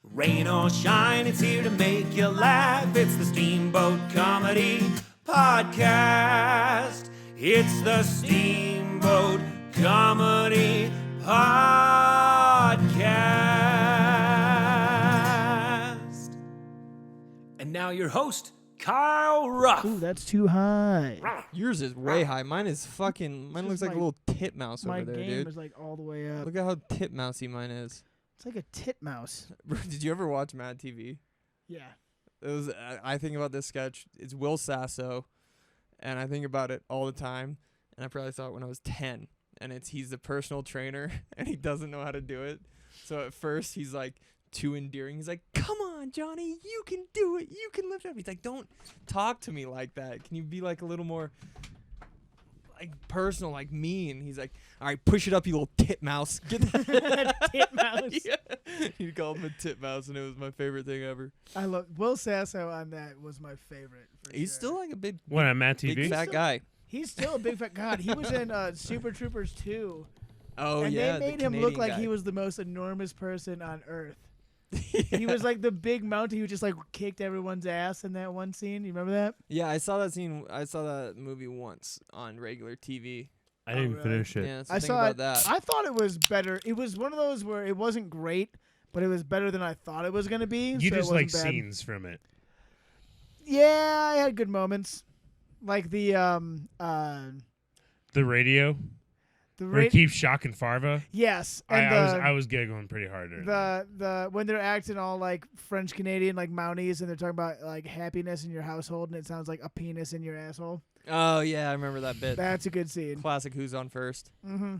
Rain or shine, it's here to make you laugh. It's the Steamboat Comedy Podcast. It's the Steamboat Comedy Podcast. And now your host, Kyle Ruff. Ooh, that's too high. Yours is way high. Mine is fucking. Mine looks like a little titmouse My over there, game dude. is like all the way up. Look at how titmousey mine is. It's like a titmouse. Did you ever watch Mad TV? Yeah. It was. I think about this sketch. It's Will Sasso, and I think about it all the time. And I probably saw it when I was 10. And he's the personal trainer, and he doesn't know how to do it. So at first he's like too endearing. He's like, "Come on, Johnny, you can do it. You can lift up." He's like, "Don't talk to me like that. Can you be like a little more like personal, like mean?" He's like, "All right, push it up, you little titmouse." Get that Titmouse. Yeah. He called him a titmouse, and it was my favorite thing ever. I love Will Sasso on that was my favorite. For He's sure. still like a big, What, on Matt TV? big fat guy. He's still a big fat god. He was in Super Troopers 2. Oh and yeah, they made him look like he was the most enormous person on earth. He was like the big mountain who just like kicked everyone's ass in that one scene. You remember that? Yeah, I saw that scene. I saw that movie once on regular TV. I didn't really? finish it. Yeah, so I think saw about it. that. I thought it was better. It was one of those where it wasn't great, but it was better than I thought it was going to be. You so just it like wasn't bad. scenes from it. Yeah, I had good moments. Like the The radio, where it keeps shocking Farva. yes, and I was giggling pretty hard during that. the when they're acting all like French Canadian like Mounties and they're talking about like happiness in your household and it sounds like a penis in your asshole. Oh yeah, I remember that bit. That's a good scene. Classic Who's on First. Mm-hmm.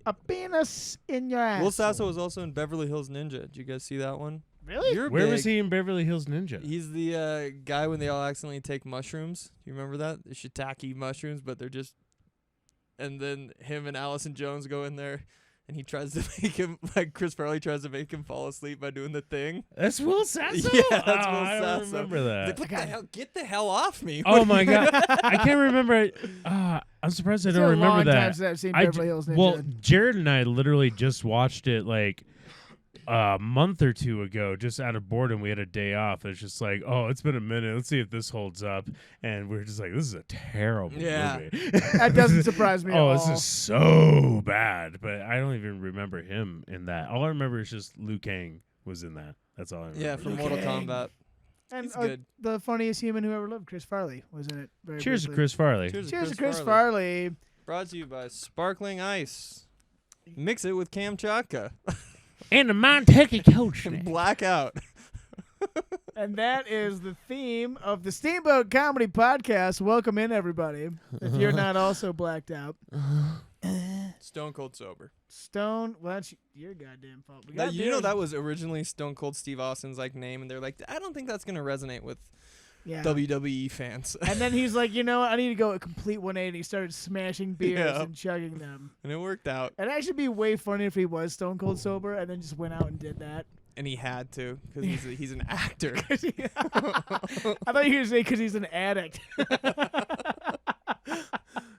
A penis in your asshole. Will Sasso was also in Beverly Hills Ninja. Did you guys see that one? Really? You're Where was big. he in Beverly Hills Ninja? He's the guy when they all accidentally take mushrooms. Do you remember that? The shiitake mushrooms, but they're just... And then him and Allison Jones go in there, and he tries to make him... Like, Chris Farley tries to make him fall asleep by doing the thing. That's Will Sasso? Yeah, that's Will I don't Sasso. remember He's that. like, what the hell? Get the hell off me. Oh, my God. I can't remember. I'm surprised I It's don't been a remember long time that. since I've seen I Beverly j- Hills Ninja. Well, Jared and I literally just watched it like a month or two ago, just out of boredom. We had a day off. It's just like, oh, it's been a minute. Let's see if this holds up. And we're just like, this is a terrible movie. That doesn't surprise me at all. Oh, this is so bad. But I don't even remember him in that. All I remember is just Liu Kang was in that. That's all I remember. Yeah, from Liu Mortal Kang. Kombat. And He's good. the funniest human who ever lived, Chris Farley, was in it. Very Cheers to briefly. Chris Farley. Cheers to Chris Farley. Brought to you by Sparkling Ice. Mix it with Kamchatka. And the Montucky Coach. And blackout. And that is the theme of the Steamboat Comedy Podcast. Welcome in, everybody. If you're not also blacked out. Stone Cold Sober. Stone, well, that's your goddamn fault. We Now, got you know beers. that was originally Stone Cold Steve Austin's like name, and they're like, I don't think that's gonna resonate with Yeah. WWE fans. And then he's like, you know what? I need to go a complete 180. He started smashing beers Yeah. and chugging them. And it worked out, It'd actually be way funny if he was Stone Cold sober and then just went out and did that. and he had to because he's an actor. I thought you were going to say because he's an addict.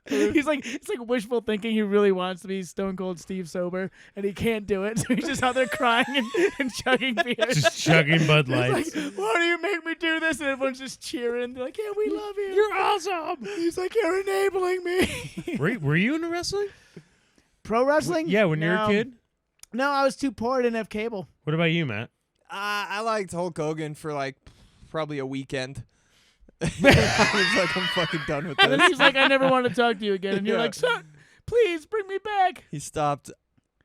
He's like, it's like wishful thinking. He really wants to be Stone Cold Steve sober, and he can't do it. So he's just out there crying and chugging beers. Just chugging Bud He's Lights. like, why do you make me do this? And everyone's just cheering. They're like, yeah, we love you. You're awesome. He's like, you're enabling me. Were you into wrestling? Pro wrestling? Yeah, when you were a kid. No, I was too poor. I didn't have cable. What about you, Matt? I liked Hulk Hogan for like probably a weekend. I was like, I'm fucking done with And then this. he's like, I never want to talk to you again. And you're Yeah. like, son, please bring me back. He stopped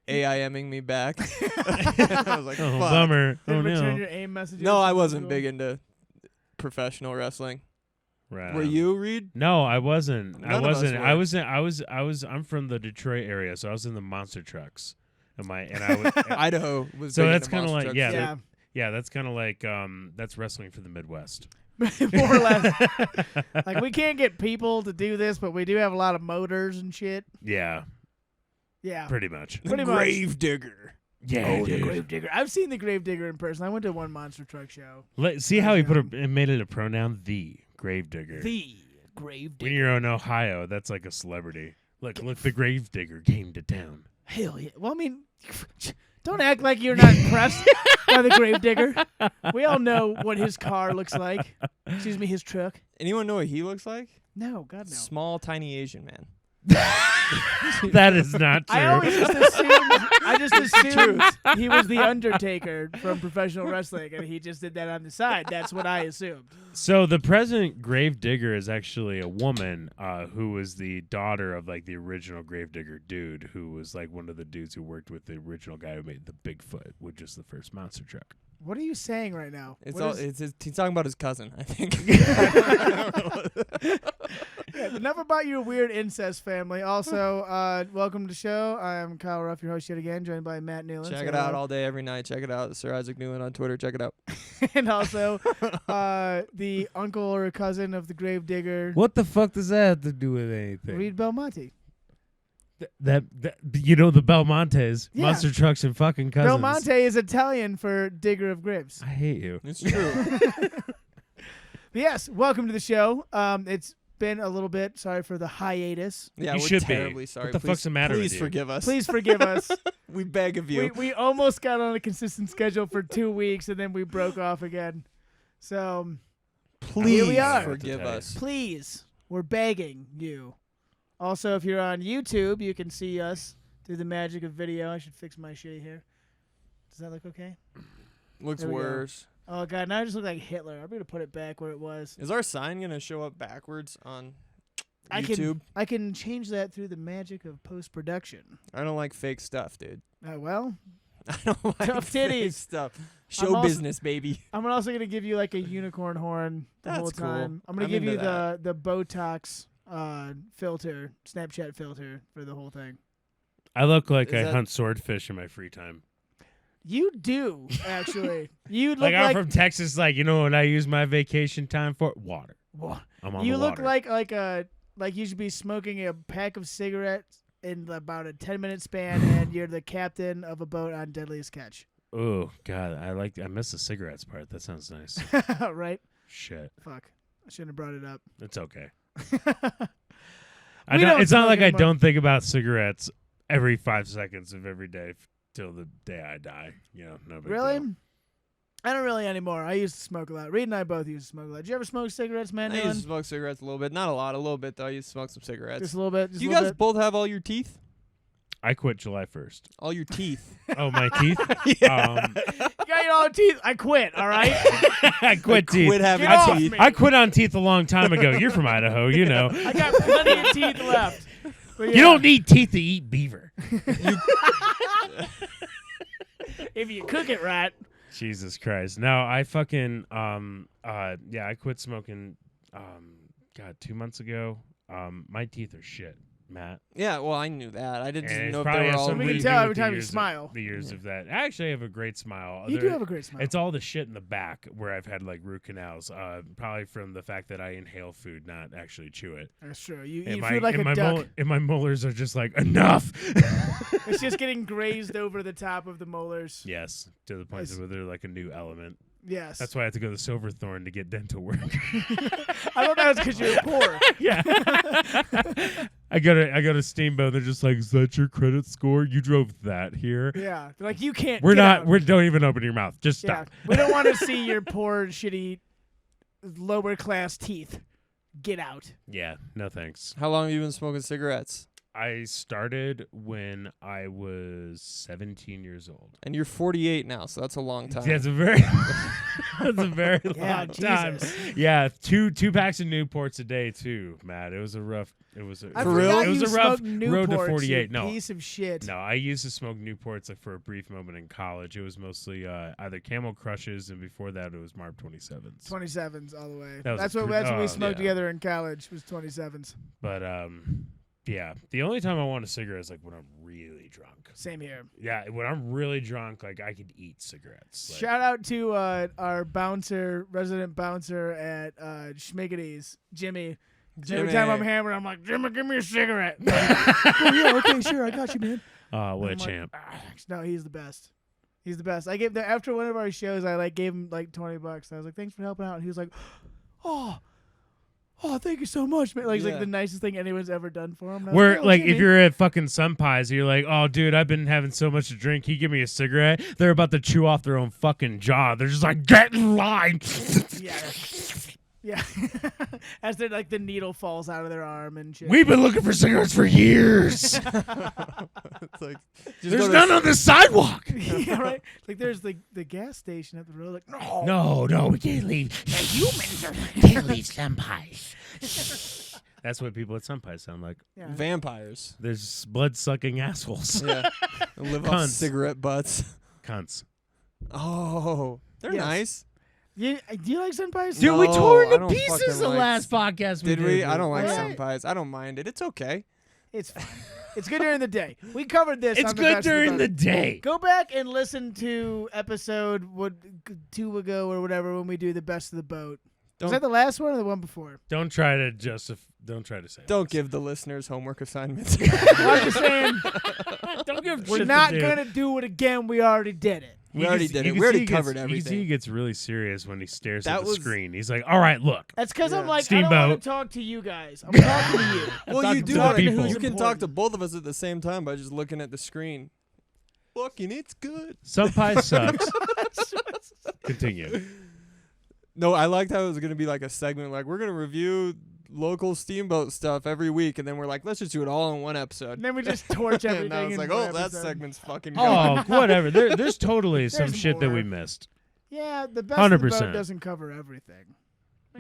AIMing me back. I was like, Oh, fuck. bummer. Then Oh return no. your AIM messages. No, I wasn't big into professional wrestling. Right. Were you, Reed? No, I wasn't. None of us were. I'm from the Detroit area, so I was in the monster trucks. And I was Idaho was So big that's into kinda monster like- trucks, yeah, too. Yeah. yeah, that's kind of like that's wrestling for the Midwest. More or less. Like, we can't get people to do this, but we do have a lot of motors and shit. Yeah, Yeah. pretty much. Pretty much. Grave digger. Yeah, Oh, the dude. Gravedigger. I've seen the Gravedigger in person. I went to one monster truck show. See how he made it a pronoun, the Gravedigger. The Gravedigger. When you're in Ohio, that's like a celebrity. Look, the Gravedigger came to town. Hell yeah. Well, I mean, Don't act like you're not impressed by the Gravedigger. We all know what his car looks like. Excuse me, his truck. Anyone know what he looks like? No, God, no. Small, tiny Asian man. That is not true. I always just assumed he was the Undertaker from professional wrestling, and he just did that on the side. That's what I assumed. So the present Gravedigger is actually a woman who was the daughter of like the original Gravedigger dude, who was like one of the dudes who worked with the original guy who made the Bigfoot, which is the first monster truck. What are you saying right now? It's he's talking about his cousin, I think. Yeah, enough about your weird incest family. Also, welcome to the show. I am Kyle Ruff, your host yet again, joined by Matt Newland. Check it out all day, every night. Check it out. Sir Isaac Newland on Twitter. Check it out. And also the uncle or cousin of the Gravedigger, What the fuck does that have to do with anything? Reed Belmonte. That you know the Belmontes, Yeah. monster trucks and fucking cousins. Belmonte is Italian for digger of graves. I hate you. It's true. But yes, welcome to the show. It's been a little bit. Sorry for the hiatus. Yeah, You we're should be. terribly sorry. What the Please- fuck's the matter with Please you? forgive us. Please forgive us. We beg of you. We almost got on a consistent schedule for 2 weeks, and then we broke off again. So Please here we are. forgive us. please, we're begging you. Also, if you're on YouTube, you can see us through the magic of video. I should fix my shit here. Does that look okay? Looks There we go. worse. Oh, God, now I just look like Hitler. I'm going to put it back where it was. Is our sign going to show up backwards on I YouTube? I can change that through the magic of post-production. I don't like fake stuff, dude. Well, I don't like Tough fake titties. stuff. I'm Show also- business, baby. I'm also going to give you like a unicorn horn the That's whole cool. time. I'm going I'm to give you into the Botox filter, Snapchat filter for the whole thing. I look like Is I that- hunt swordfish in my free time. You do, actually. You look Like I'm like from Texas. Like, you know what I use my vacation time for? Water. Wha- I'm on you the look water. like you should be smoking a pack of cigarettes in about a 10-minute span, and you're the captain of a boat on Deadliest Catch. Oh God, I miss the cigarettes part. That sounds nice. Right? Shit, Fuck. I shouldn't have brought it up. it's okay. We don't It's not smoke like I anymore. don't think about cigarettes every 5 seconds of every day till the day I die. You know, no big Really? deal. I don't really anymore. I used to smoke a lot. Reed and I both used to smoke a lot. Did you ever smoke cigarettes, man? I used to smoke cigarettes a little bit. Not a lot, a little bit, though. I used to smoke some cigarettes. Just a little bit. Just Do you a little guys bit. both have all your teeth? I quit July 1st. All your teeth. Oh, my teeth. Yeah. You got your own teeth. I quit. All right. I quit teeth. Quit having Get off teeth. me. I quit on teeth a long time ago. You're from Idaho, you know. I got plenty of teeth left. But You don't need teeth to eat beaver. if you cook it right. Jesus Christ. No, I fucking I quit smoking 2 months ago. My teeth are shit, Matt. Yeah, well, I knew that. I didn't And just it's know if they probably were has all something We to can do tell with every the time you years of- smile. The years of that. I actually have a great smile. You do have a great smile. It's all the shit in the back where I've had like root canals. Probably from the fact that I inhale food, not actually chew it. That's true. You And eat my, food like and a my duck. and my molars are just like enough. It's just getting grazed over the top of the molars. Yes, to the point Nice. where they're like a new element. Yes. That's why I have to go to Silverthorne to get dental work. I thought that was because you're poor. Yeah. I go to Steamboat. They're just like, is that your credit score? You drove that here. Yeah. They're like, you can't. We're get not. out. We don't even open your mouth. Just Yeah. stop. We don't want to see your poor, shitty, lower class teeth. Get out. Yeah. No thanks. How long have you been smoking cigarettes? I started when I was 17 years old. And you're 48 now, so that's a long time. That's a very, that's a very Yeah, long time. Jesus. Yeah, two packs of Newports a day too, Matt. It was a rough. It was a, I For real? forgot It was you a rough smoked road to Newports, 48. you No, piece of shit. no. I used to smoke Newports like for a brief moment in college. It was mostly either Camel Crushes, and before that it was Marb 27s. 27s all the way. That was That's a what pre- we oh, smoked yeah. together in college. Was 27s. But yeah. The only time I want a cigarette is like when I'm really drunk. Same here. Yeah, when I'm really drunk, like I could eat cigarettes. Like, Shout out to our resident bouncer at Schmiggity's, Jimmy. Every time I'm hammered, I'm like, Jimmy, give me a cigarette. Oh yeah, okay, sure, I got you, man. what a I'm like, champ. "Ah, no, he's the best. He's the best. I gave after one of our shows, I like gave him like $20. I was like, thanks for helping out. And he was like, oh, "Oh, thank you so much, man." Like, it's Yeah. like the nicest thing anyone's ever done for him. Where like if you're at fucking Sunpies, you're like, oh dude, I've been having so much to drink. Can you give me a cigarette? They're about to chew off their own fucking jaw. They're just like, get in line. Yeah. As they're like the needle falls out of their arm and shit. We've been looking for cigarettes for years. It's like, There's none on the sidewalk. Yeah, right. Like there's the gas station at the road. Like No, we can't leave. Humans can't leave Sunpies. That's what people at Sunpies sound like. yeah. vampires. There's blood-sucking assholes. Yeah. They live off Cunts. cigarette butts. Cunts. Oh, they're Yes. nice. Do you like Senpais? Dude, we No, tore I into don't pieces fucking the like- last podcast we Did we? I don't like What? some pies. I don't mind it. It's okay. It's fine. It's good during the day. We covered this. It's on the good Best of during Both. the day. Go back and listen to episode 2 ago or whatever when we do the best of the boat. Was that the last one or the one before? Don't try to Don't try to say. Don't give the listeners homework assignments. I'm just saying Don't give. we're shit not to do. gonna do it again. We already did it. We already did it. We already covered everything. You can see he gets really serious when he stares That at the was- screen. He's like, "All right, look." That's because I'm Yeah. like, I don't Steamboat. want to talk to you guys. I'm talking to you. Well, you talking do to it. the people. You can talk to both of us at the same time by just looking at the screen. Fucking, it's good. Some pie sucks. Continue. No, I liked how it was gonna be like a segment. Like we're gonna review local steamboat stuff every week, and then we're like, let's just do it all in one episode. And then we just torch everything. And I was in like, one oh, that episode. segment's fucking gone. Oh, whatever. There's totally some There's shit that we more. missed. Yeah, the best of the boat 100%. doesn't cover everything.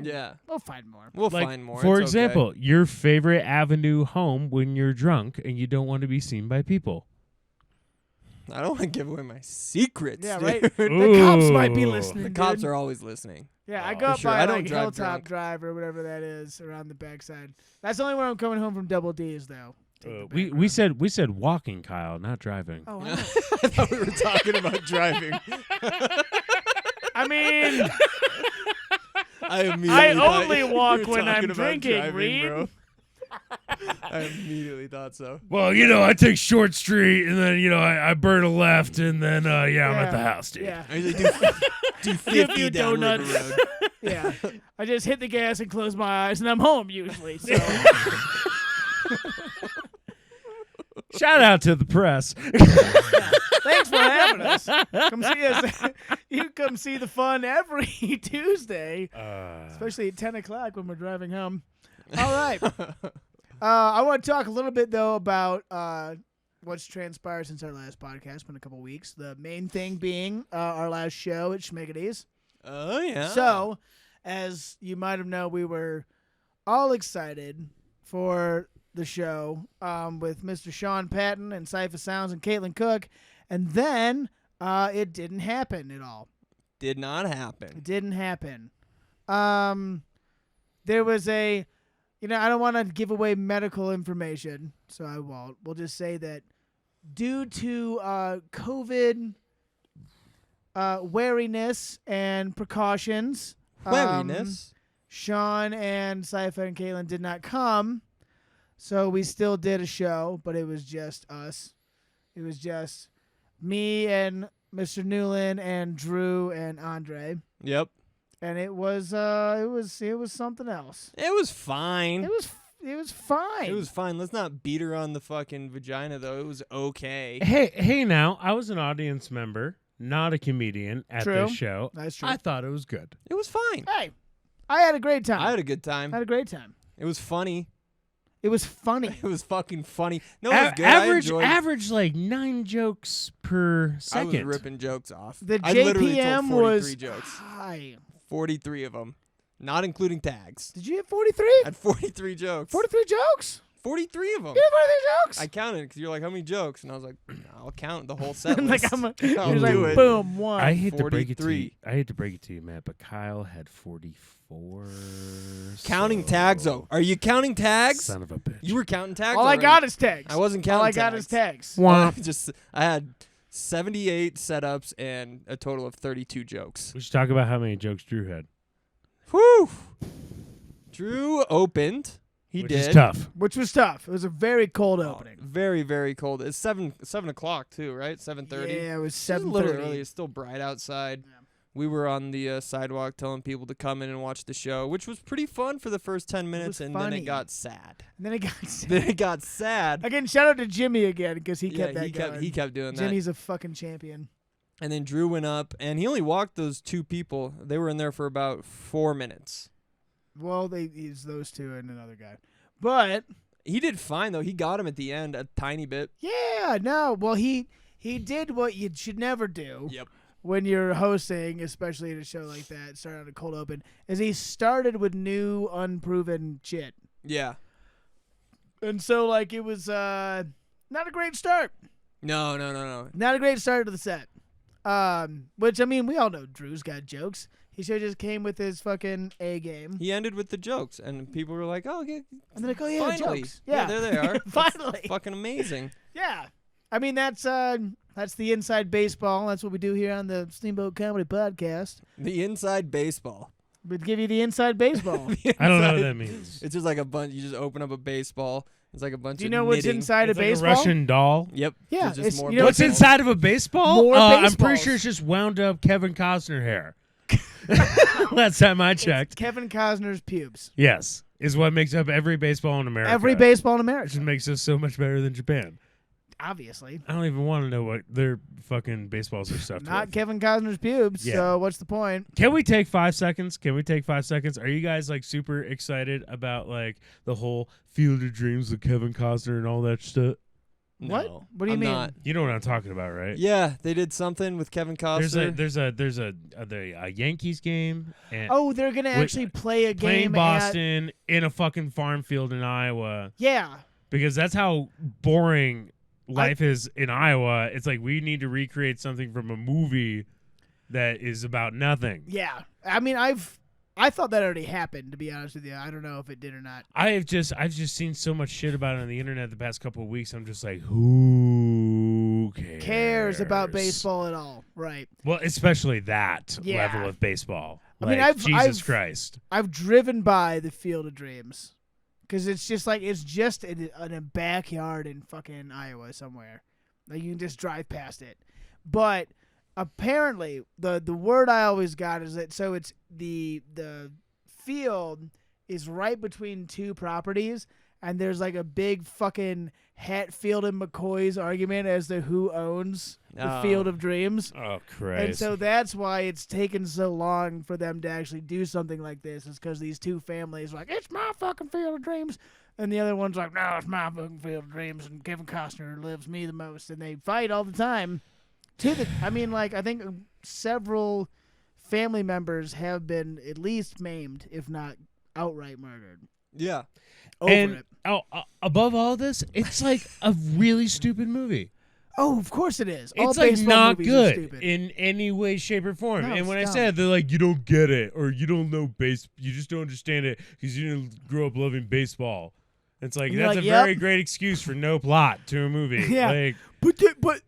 Yeah, We'll find more. we'll Like, find more. For It's example, your favorite avenue home when you're drunk and you don't want to be seen by people. okay. I don't want to give away my secrets. Yeah, dude. right. The cops might be Ooh. listening. The cops dude. are always listening. Yeah, I Oh, go for up sure. by I don't like drive Hilltop drunk. Drive or whatever that is around the backside. That's the only where I'm coming home from Double D's though. Take the back road. We said walking, Kyle, not driving. Oh, I thought we were talking about driving. I mean, I immediately I thought only you walk were when I'm talking about drinking, driving, Reed. bro. I immediately thought so. Well, I take Short Street and then I burn a left and then I'm at the house, dude. Yeah, I usually do 50 down River donuts. Road. yeah. I just hit the gas and close my eyes, and I'm home usually. So Shout out to the press. thanks for having us. Come see us. You come see the fun every Tuesday, especially at 10 o'clock when we're driving home. All right. I want to talk a little bit, though, about what's transpired since our last podcast. It's been a couple weeks. The main thing being our last show at Schmiggity's. Oh, yeah. So, as you might have known, we were all excited for the show with Mr. Sean Patton and Cypher Sounds and Caitlin Cook. And then it didn't happen at all. Did not It happen. didn't happen. There was I don't want to give away medical information, so I won't. We'll just say that due to COVID wariness and precautions, Wariness. Sean and Cypher and Caitlin did not come, so we still did a show, but it was just us. It was just me and Mr. Newland and Drew and Andre. Yep. And it was something else. It was fine. It was fine. It was fine. Let's not beat her on the fucking vagina, though. It was okay. Hey, now I was an audience member, not a comedian at True. this show. That's true. I thought it was good. It was fine. Hey, I had a great time. I had a good time. I had a great time. It was funny. It was funny. It was fucking funny. No, it was good. I Average enjoyed average like 9 jokes per second. I was ripping jokes off. The I literally JPM told 43 was jokes. high. 43 of them. Not including tags. Did you have 43? I had 43 jokes. 43 jokes? 43 of them. You had 43 jokes? I counted because you're like, how many jokes? And I was like, I'll count the whole set like list. I'm I'll you're like, do it. boom, one. I hate to break it to 43. you. I hate to break it to you, Matt, but Kyle had 44. Counting tags, though. Are you counting tags? Son of a bitch. You were counting tags. All I already. got is tags. I wasn't counting All I got is tags. I had 78 setups and a total of 32 jokes. We should talk about how many jokes Drew had. Whew. Drew opened. He which did. is tough. Which was tough. It was a very cold Oh, opening. very, very cold. It's 7 o'clock too, right? 7:30. Yeah, it was It's a little 7:30. early. It's still bright outside. Yeah. we were on the sidewalk telling people to come in and watch the show, which was pretty fun for the first 10 minutes, and then funny. it got sad. And then it got sad. Then it got sad. Again, shout out to Jimmy again because he kept Yeah, that going. he kept doing that. Jimmy's a fucking champion. And then Drew went up, and he only walked those 2 people. They were in there for about 4 minutes. Well, he's those two and another guy. But He did fine, though. He got him at the end a tiny bit. yeah, no. Well, he did what you should never do. Yep. When you're hosting, especially at a show like that, start out a cold open, is he started with new, unproven shit. Yeah. And so, like, it was not a great start. No. Not a great start to the set. Which, I mean, we all know Drew's got jokes. He should have just came with his fucking A game. He ended with the jokes, and people were like, oh, yeah, And they're like, oh, yeah, finally. jokes. Yeah, there they are. Finally. That's fucking amazing. Yeah. I mean, that's the inside baseball. That's what we do here on the Steamboat Comedy Podcast. The inside baseball. We give you the inside baseball. I don't know what that means. It's just like a bunch. You just open up a baseball. It's like a bunch of Do you know what's knitting. inside It's a like baseball? a Russian doll. Yep. Yeah, There's just it's- more you know What's baseballs. inside of a baseball? More I'm pretty baseballs. sure it's just wound up Kevin Costner hair. Last time I It's checked. Kevin Costner's pubes. Yes, is what makes up every baseball in America. Every baseball in Which America. makes us so much better than Japan. Obviously. I don't even want to know what their fucking baseballs are stuffed Not with. Kevin Costner's pubes, Yeah. so what's the point? Can we take 5 seconds? Are you guys like super excited about like the whole Field of Dreams with Kevin Costner and all that stuff? What? No, What do you I'm mean? Not. You know what I'm talking about, right? Yeah, they did something with Kevin Costner. There's a Yankees game and Oh, they're going to Wait, actually play a playing game Boston in a fucking farm field in Iowa Yeah. because that's how boring life is in Iowa. It's like we need to recreate something from a movie that is about nothing. Yeah. I mean, I thought that already happened, to be honest with you. I don't know if it did or not. I've just seen so much shit about it on the internet the past couple of weeks. I'm just like, who Cares about baseball at all. Right. Well, especially that Yeah. level of baseball. I mean, Like, Jesus Jesus Christ. I've driven by the Field of Dreams because it's just in a backyard in fucking Iowa somewhere. Like you can just drive past it. But apparently, the word I always got is that so it's the field is right between two properties, and there's like a big fucking Hatfield and McCoy's argument as to who owns the Oh. Field of Dreams. Oh, Christ. And so that's why it's taken so long for them to actually do something like this, is because these two families are like, it's my fucking Field of Dreams. And the other one's like, no, it's my fucking Field of Dreams, and Kevin Costner loves me the most. And they fight all the time. I think several family members have been at least maimed, if not outright murdered. Yeah. Over and it. Above all this, it's like a really stupid movie. Oh, of course it is. All It's like baseball not movies are good stupid. in any way, shape, or form. No, and it's when I dumb. said they're like, you don't get it or you don't know you just don't understand it because you didn't grow up loving baseball. It's like And you're that's like, a yep. very great excuse for no plot to a movie. Yeah. Like, But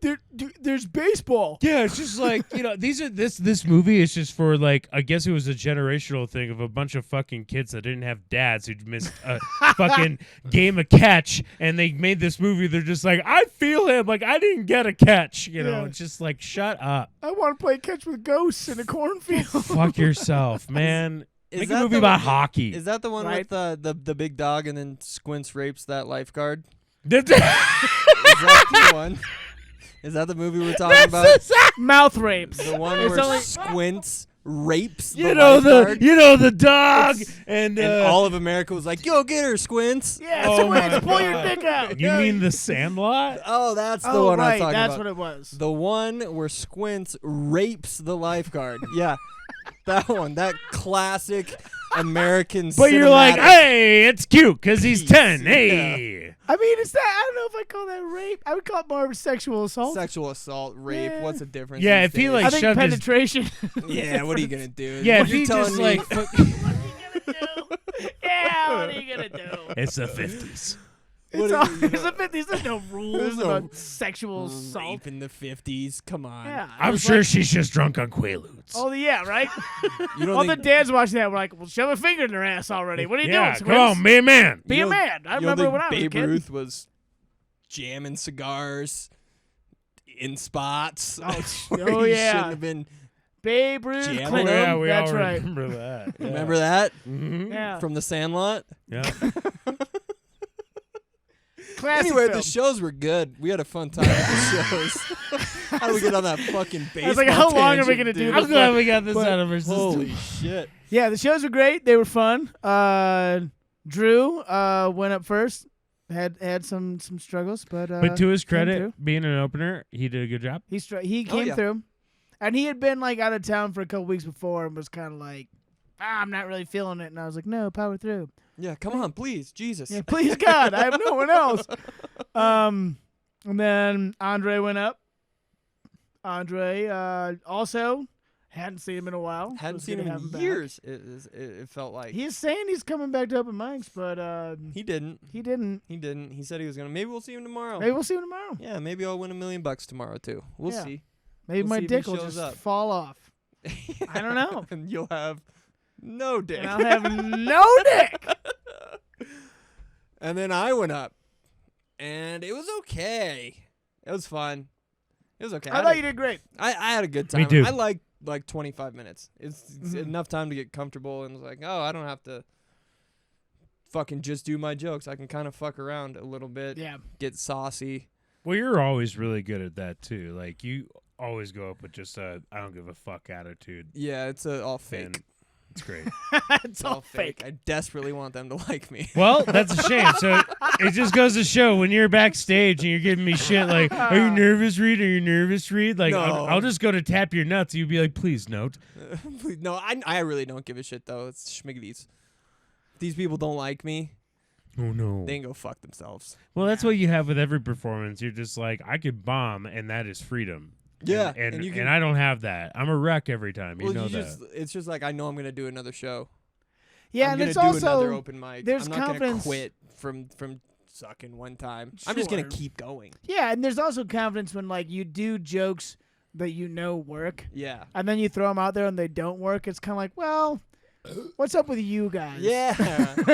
there's baseball. yeah, it's just like, this movie is just for like, I guess it was a generational thing of a bunch of fucking kids that didn't have dads who'd missed a fucking game of catch, and they made this movie. They're just like, I feel him, like I didn't get a catch, Yeah. It's just like, shut up, I want to play catch with ghosts in a cornfield. fuck yourself, man. Is Make a that movie the about one- hockey. Is that the one Right. with the big dog and then Squints rapes that lifeguard? That's Is that the one? Is that the movie we're talking about? Mouth rapes. The one It's where only- Squints rapes the you know lifeguard? the dog And all of America was like, "Go get her, Squints!" Yeah, Oh so my pull your God. dick out. You mean the Sandlot? Oh, that's the Oh, one right, I'm talking that's about. what it was. The one where Squints rapes the lifeguard. Yeah, that one. That classic American. But you're like, cinematic- hey, it's cute because he's Peace. 10. Hey. I mean, it's that. I don't know if I call that rape. I would call it more of a sexual assault. sexual assault, rape. Yeah. What's the difference? Yeah, these if he, days? like, I think shoved his- penetration. Yeah, what are you gonna do? Yeah, What if you're he telling just me- like, What are you gonna do? Yeah, what are you gonna do? it's the 50s. What It's are all, you- there's a 50s. There's no rules There's no about sexual assault. rape in the 50s. Come on. Yeah, I'm it's sure like- she's just drunk on Quaaludes. Oh yeah, right. You don't All the think, dads watching that were like, "Well, shove a finger in their ass already. What are you yeah, doing, come on, Squints? be a man. Be you a don't- man." I you don't remember think when I was a Babe kid. Ruth was jamming cigars in spots. Oh, where oh, he yeah. shouldn't have been Babe Ruth Jamming Clinton. them? Yeah, we That's all right. remember that. Yeah. Remember that Mhm. Yeah. from The Sandlot? Yeah. Classic Anyway, film. the shows were good. We had a fun time with the shows. How do we get on that fucking baseball? I was like, how long are we tangent, gonna do dude? this? I'm glad we got this But- out of our system. Holy shit! Yeah, the shows were great. They were fun. Drew went up first. Had some struggles, but But to his came credit, through. being an opener, he did a good job. He came yeah. through, and he had been like out of town for a couple weeks before and was kind of like, I'm not really feeling it. And I was like, no, power through. Yeah, come on, please, Jesus. Yeah, please God, I have no one else. And then Andre went up. Andre also hadn't seen him in a while. Hadn't Was seen good him to have in back. years. It felt like He's saying he's coming back to open mics, but he didn't. he didn't. He didn't. He said he was gonna. Maybe we'll see him tomorrow. Maybe we'll see him tomorrow. Yeah, maybe I'll win $1 million tomorrow too. We'll Yeah. see. Maybe We'll my see if he dick will shows just up. fall off. I don't know. And you'll have no dick. And I'll have no dick. And then I went up, and it was okay. It was fun. It was okay. I thought you did great. I had a good time. Me too. I liked like 25 minutes. It's Mhm. enough time to get comfortable and was like, oh, I don't have to fucking just do my jokes. I can kind of fuck around a little bit, Yeah. get saucy. Well, you're always really good at that too. Like you always go up with just a I don't give a fuck attitude. Yeah, it's all fake. And it's great. It's all fake. I desperately want them to like me. Well, that's a shame. So it just goes to show when you're backstage and you're giving me shit like, "Are you nervous, Reed? Are you nervous, Reed?" Like, No. I'll just go to tap your nuts. You'd be like, "Please note." Please, no, I really don't give a shit though. It's schmiggities. These people don't like me. Oh no. They can go fuck themselves. Well, that's what you have with every performance. You're just like, I could bomb, and that is freedom. Yeah, and you can. I don't have that. I'm a wreck every time. well, You know you that. just. It's just like I know I'm gonna do another show. Yeah, I'm and gonna it's do another also open mic. there's I'm not confidence- gonna quit from sucking one time. I'm just gonna Sure. keep going. yeah, and there's also confidence when like you do jokes that you know work, Yeah. and then you throw them out there and they don't work. It's kind of like, well, what's up with you guys? Yeah.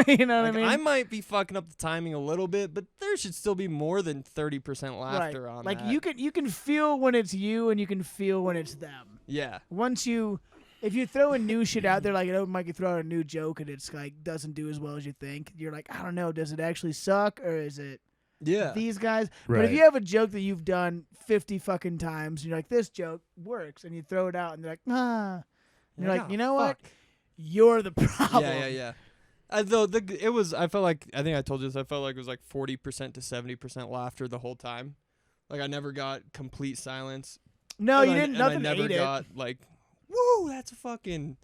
You know what Like, I mean? I might be fucking up the timing a little bit, but there should still be more than 30% laughter on like that. you can feel when it's you and you can feel when it's them. Yeah. If you throw a new shit out there, like an open mic, you throw out a new joke and it's like doesn't do as well as you think. You're like, I don't know, does it actually suck or is it Yeah. these guys? right. But if you have a joke that you've done 50 fucking times, you're like, this joke works, and you throw it out and they're like, ah. And you're like, you know what? fuck. You're the problem. Yeah. Though it was, I felt like, I think I told you this, I felt like it was like 40% to 70% laughter the whole time. Like I never got complete silence. No, And you I- didn't. and I Nothing never ate it. got like, woo, that's a fucking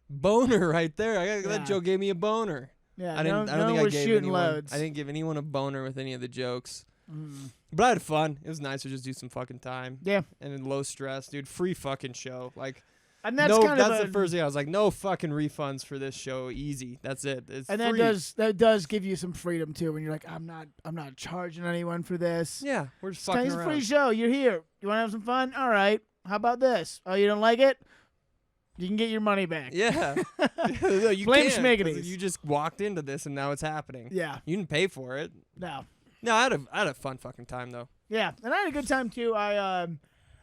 boner right there. Yeah. That joke gave me a boner. Yeah, I didn't. no, I don't no think one I was gave shooting anyone. loads. I didn't give anyone a boner with any of the jokes. Mm. But I had fun. It was nice to just do some fucking time. Yeah, And in low stress, dude. Free fucking show. Like and that's no, kind that's of the first thing I was like, no fucking refunds for this show. Easy. That's it. It's and free. that does give you some freedom too when you're like, I'm not charging anyone for this. Yeah, we're just It's fucking a around. free show. You're here. You want to have some fun? All right. How about this? Oh, you don't like it? You can get your money back. Yeah. No, you Blame can't, 'cause Schmiggities. You just walked into this and now it's happening. Yeah. You didn't pay for it. No. No, I had a fun fucking time though. Yeah, and I had a good time too.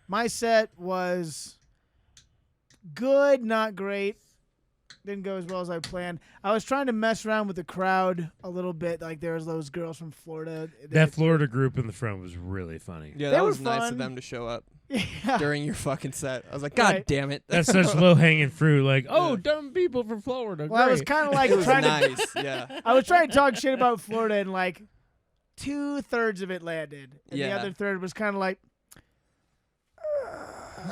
My set was good, not great. Didn't go as well as I planned. I was trying to mess around with the crowd a little bit. Like there was those girls from Florida. That Florida group in the front was really funny. Yeah, They that were was nice fun. of them to show up Yeah. during your fucking set. I was like, God Right. damn it. That's such low hanging fruit. Like, oh, Yeah. dumb people from Florida. Well, I was Great. kind of like It was trying to. nice. Yeah. I was trying to talk shit about Florida, and like 2/3 of it landed, and the Yeah. other third was kind of like.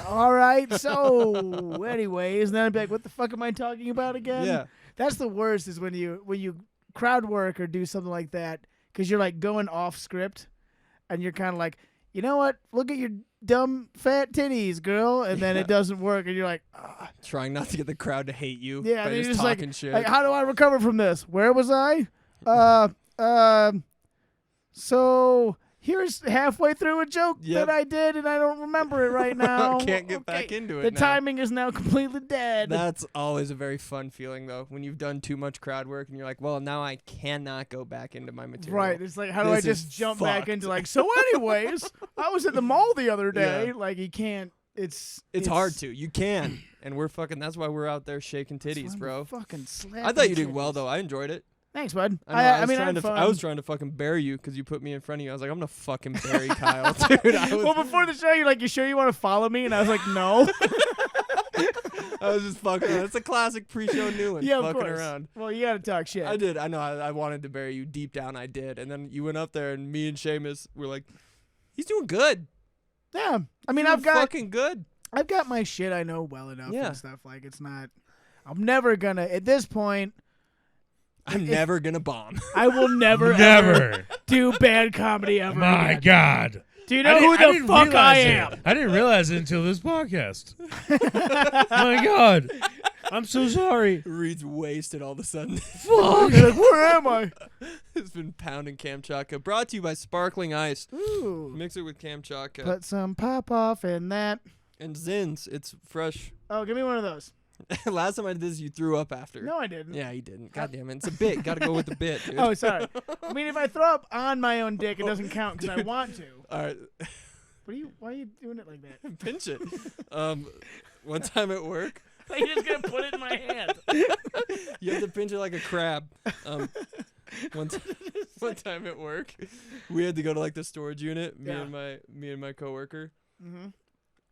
All right, so anyways, and then I'd be like, what the fuck am I talking about again? Yeah. That's the worst is when you crowd work or do something like that because you're like going off script and you're kind of like, you know what? Look at your dumb fat titties, girl, and then Yeah. it doesn't work and you're like, ah. Trying not to get the crowd to hate you Yeah, by and you're just just like- talking shit. like, how do I recover from this? Where was I? So here's halfway through a joke Yep. that I did and I don't remember it right now. Can't get back Okay, into The it now. timing is now completely dead. That's always a very fun feeling, though, when you've done too much crowd work and you're like, well, now I cannot go back into my material. Right. It's like, how do I This just is jump back fucked. into like, so anyways, I was at the mall the other day. Yeah. Like, you can't It's hard to. You can, and we're fucking. That's why we're out there shaking that's why titties, I'm bro. Fucking I thought you did titties. well though. I enjoyed it. Thanks, bud. I mean, I was trying to fucking bury you because you put me in front of you. I was like, I'm gonna fucking bury Kyle, dude. Well, before the show, you're like, you sure you want to follow me? And I was like, no. I was just fucking around. It's a classic pre-show Newland. Yeah, of fucking course. around. Well, you got to talk shit. I did. I know. I wanted to bury you deep down. I did. And then you went up there, and me and Seamus were like, he's doing good. Yeah. I mean, Doing fucking good. I've got my shit I know well enough Yeah. and stuff. Like, it's not. I'm never gonna. At this point, I'm never gonna bomb. I will never Never. do bad comedy ever. My again. God. Do you know who the fuck I am? I didn't realize it until this podcast. My God. I'm so sorry. Reed's wasted all of a sudden. Fuck. You're like, where am I? It's been pounding Kamchatka. Brought to you by Sparkling Ice. Ooh. Mix it with Kamchatka. Put some pop off in that. And Zins. It's fresh. Oh, give me one of those. Last time I did this, you threw up after. No, I didn't. Yeah, you didn't. God damn it. It's a bit. Gotta go with the bit, dude. Oh, sorry. I mean, if I throw up on my own dick, it doesn't count because I want to. All right. Why are you doing it like that? Pinch it. One time at work, You're just gonna put it in my hand. you have to pinch it like a crab. One time at work, we had to go to like the storage unit. Me and my coworker. Mm-hmm.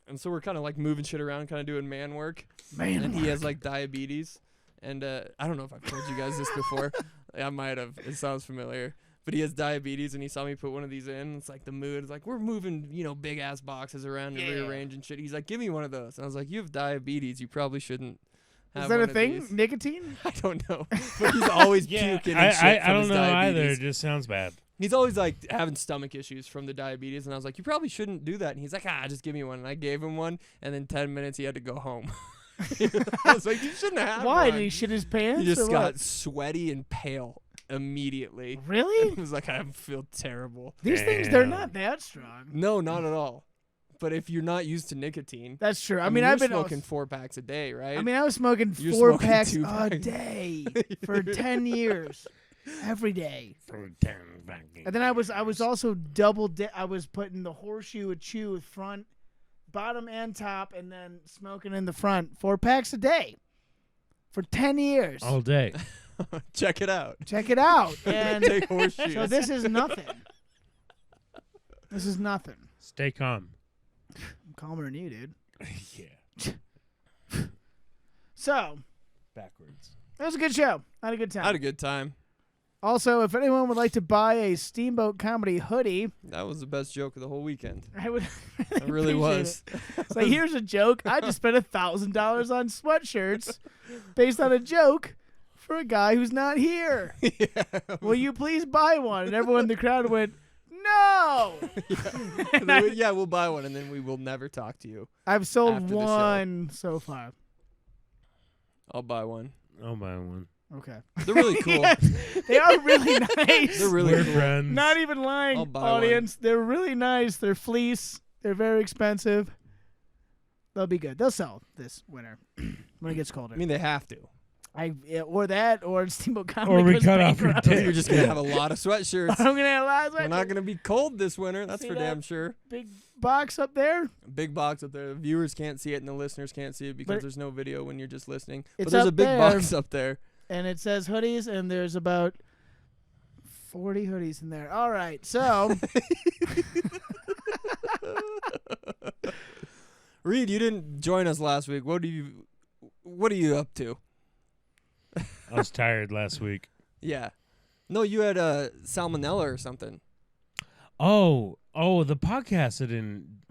And so we're kind of like moving shit around, kind of doing man work. Man, And he has like diabetes. And I don't know if I've told you guys this before. I might have. It sounds familiar. But he has diabetes, and he saw me put one of these in. It's like the mood. It's like, we're moving, big ass boxes around and rearranging shit. He's like, give me one of those. And I was like, you have diabetes. You probably shouldn't have is that one a thing? of these. Nicotine? I don't know. But he's always puking and shit I from don't his know either. diabetes. It just sounds bad. He's always like having stomach issues from the diabetes, and I was like, you probably shouldn't do that. And he's like, just give me one. And I gave him one, and then 10 minutes he had to go home. I was like, you shouldn't have Why? one. Did he shit his pants? He just or got what? sweaty and pale immediately. Really? He was like, I feel terrible. These things, they're Damn. not that strong. No, not at all. But if you're not used to nicotine, That's true. I mean, I've you're been smoking 4 packs a day, right? I mean, I was smoking You're 4 smoking packs 2 a packs. day for 10 years, every day. And then I was also I was putting the horseshoe of chew front, bottom and top, and then smoking in the front 4 packs a day for 10 years. All day. Check it out. Check it out. And Take horseshoes. so this is nothing. This is nothing. Stay calm. I'm calmer than you, dude. Yeah. So Backwards. it was a good show. I had a good time. I had a good time. Also, if anyone would like to buy a Steamboat Comedy hoodie, That was the best joke of the whole weekend. I would. It really appreciate was. it. It's like, here's a joke. I just spent $1,000 on sweatshirts based on a joke for a guy who's not here. Yeah. Will you please buy one? And everyone in the crowd went, no. And then yeah, we'll buy one, and then we will never talk to you. I've sold After the show. one so far. I'll buy one. I'll buy one. Okay. They're really cool. Yes, they are really nice. They're really We're cool. friends. Not even lying, I'll buy audience. They're really nice. They're fleece. They're very expensive. They'll be good. They'll sell this winter when it gets colder. I mean, they have to. Or that, or Steamboat Comedy. Or we goes cut off your bankrupt. dick. You're just gonna have a lot of sweatshirts. I'm gonna have a lot of We're not gonna be cold this winter. That's See for that? damn sure. big box up there. Big box up there. The viewers can't see it, and the listeners can't see it because But there's no video when you're just listening. it's But there's up a big there. box up there. And it says hoodies, and there's about 40 hoodies in there. All right, so Reed, you didn't join us last week. What are you up to? I was tired last week. Yeah. No, you had salmonella or something. Oh, the podcast I didn't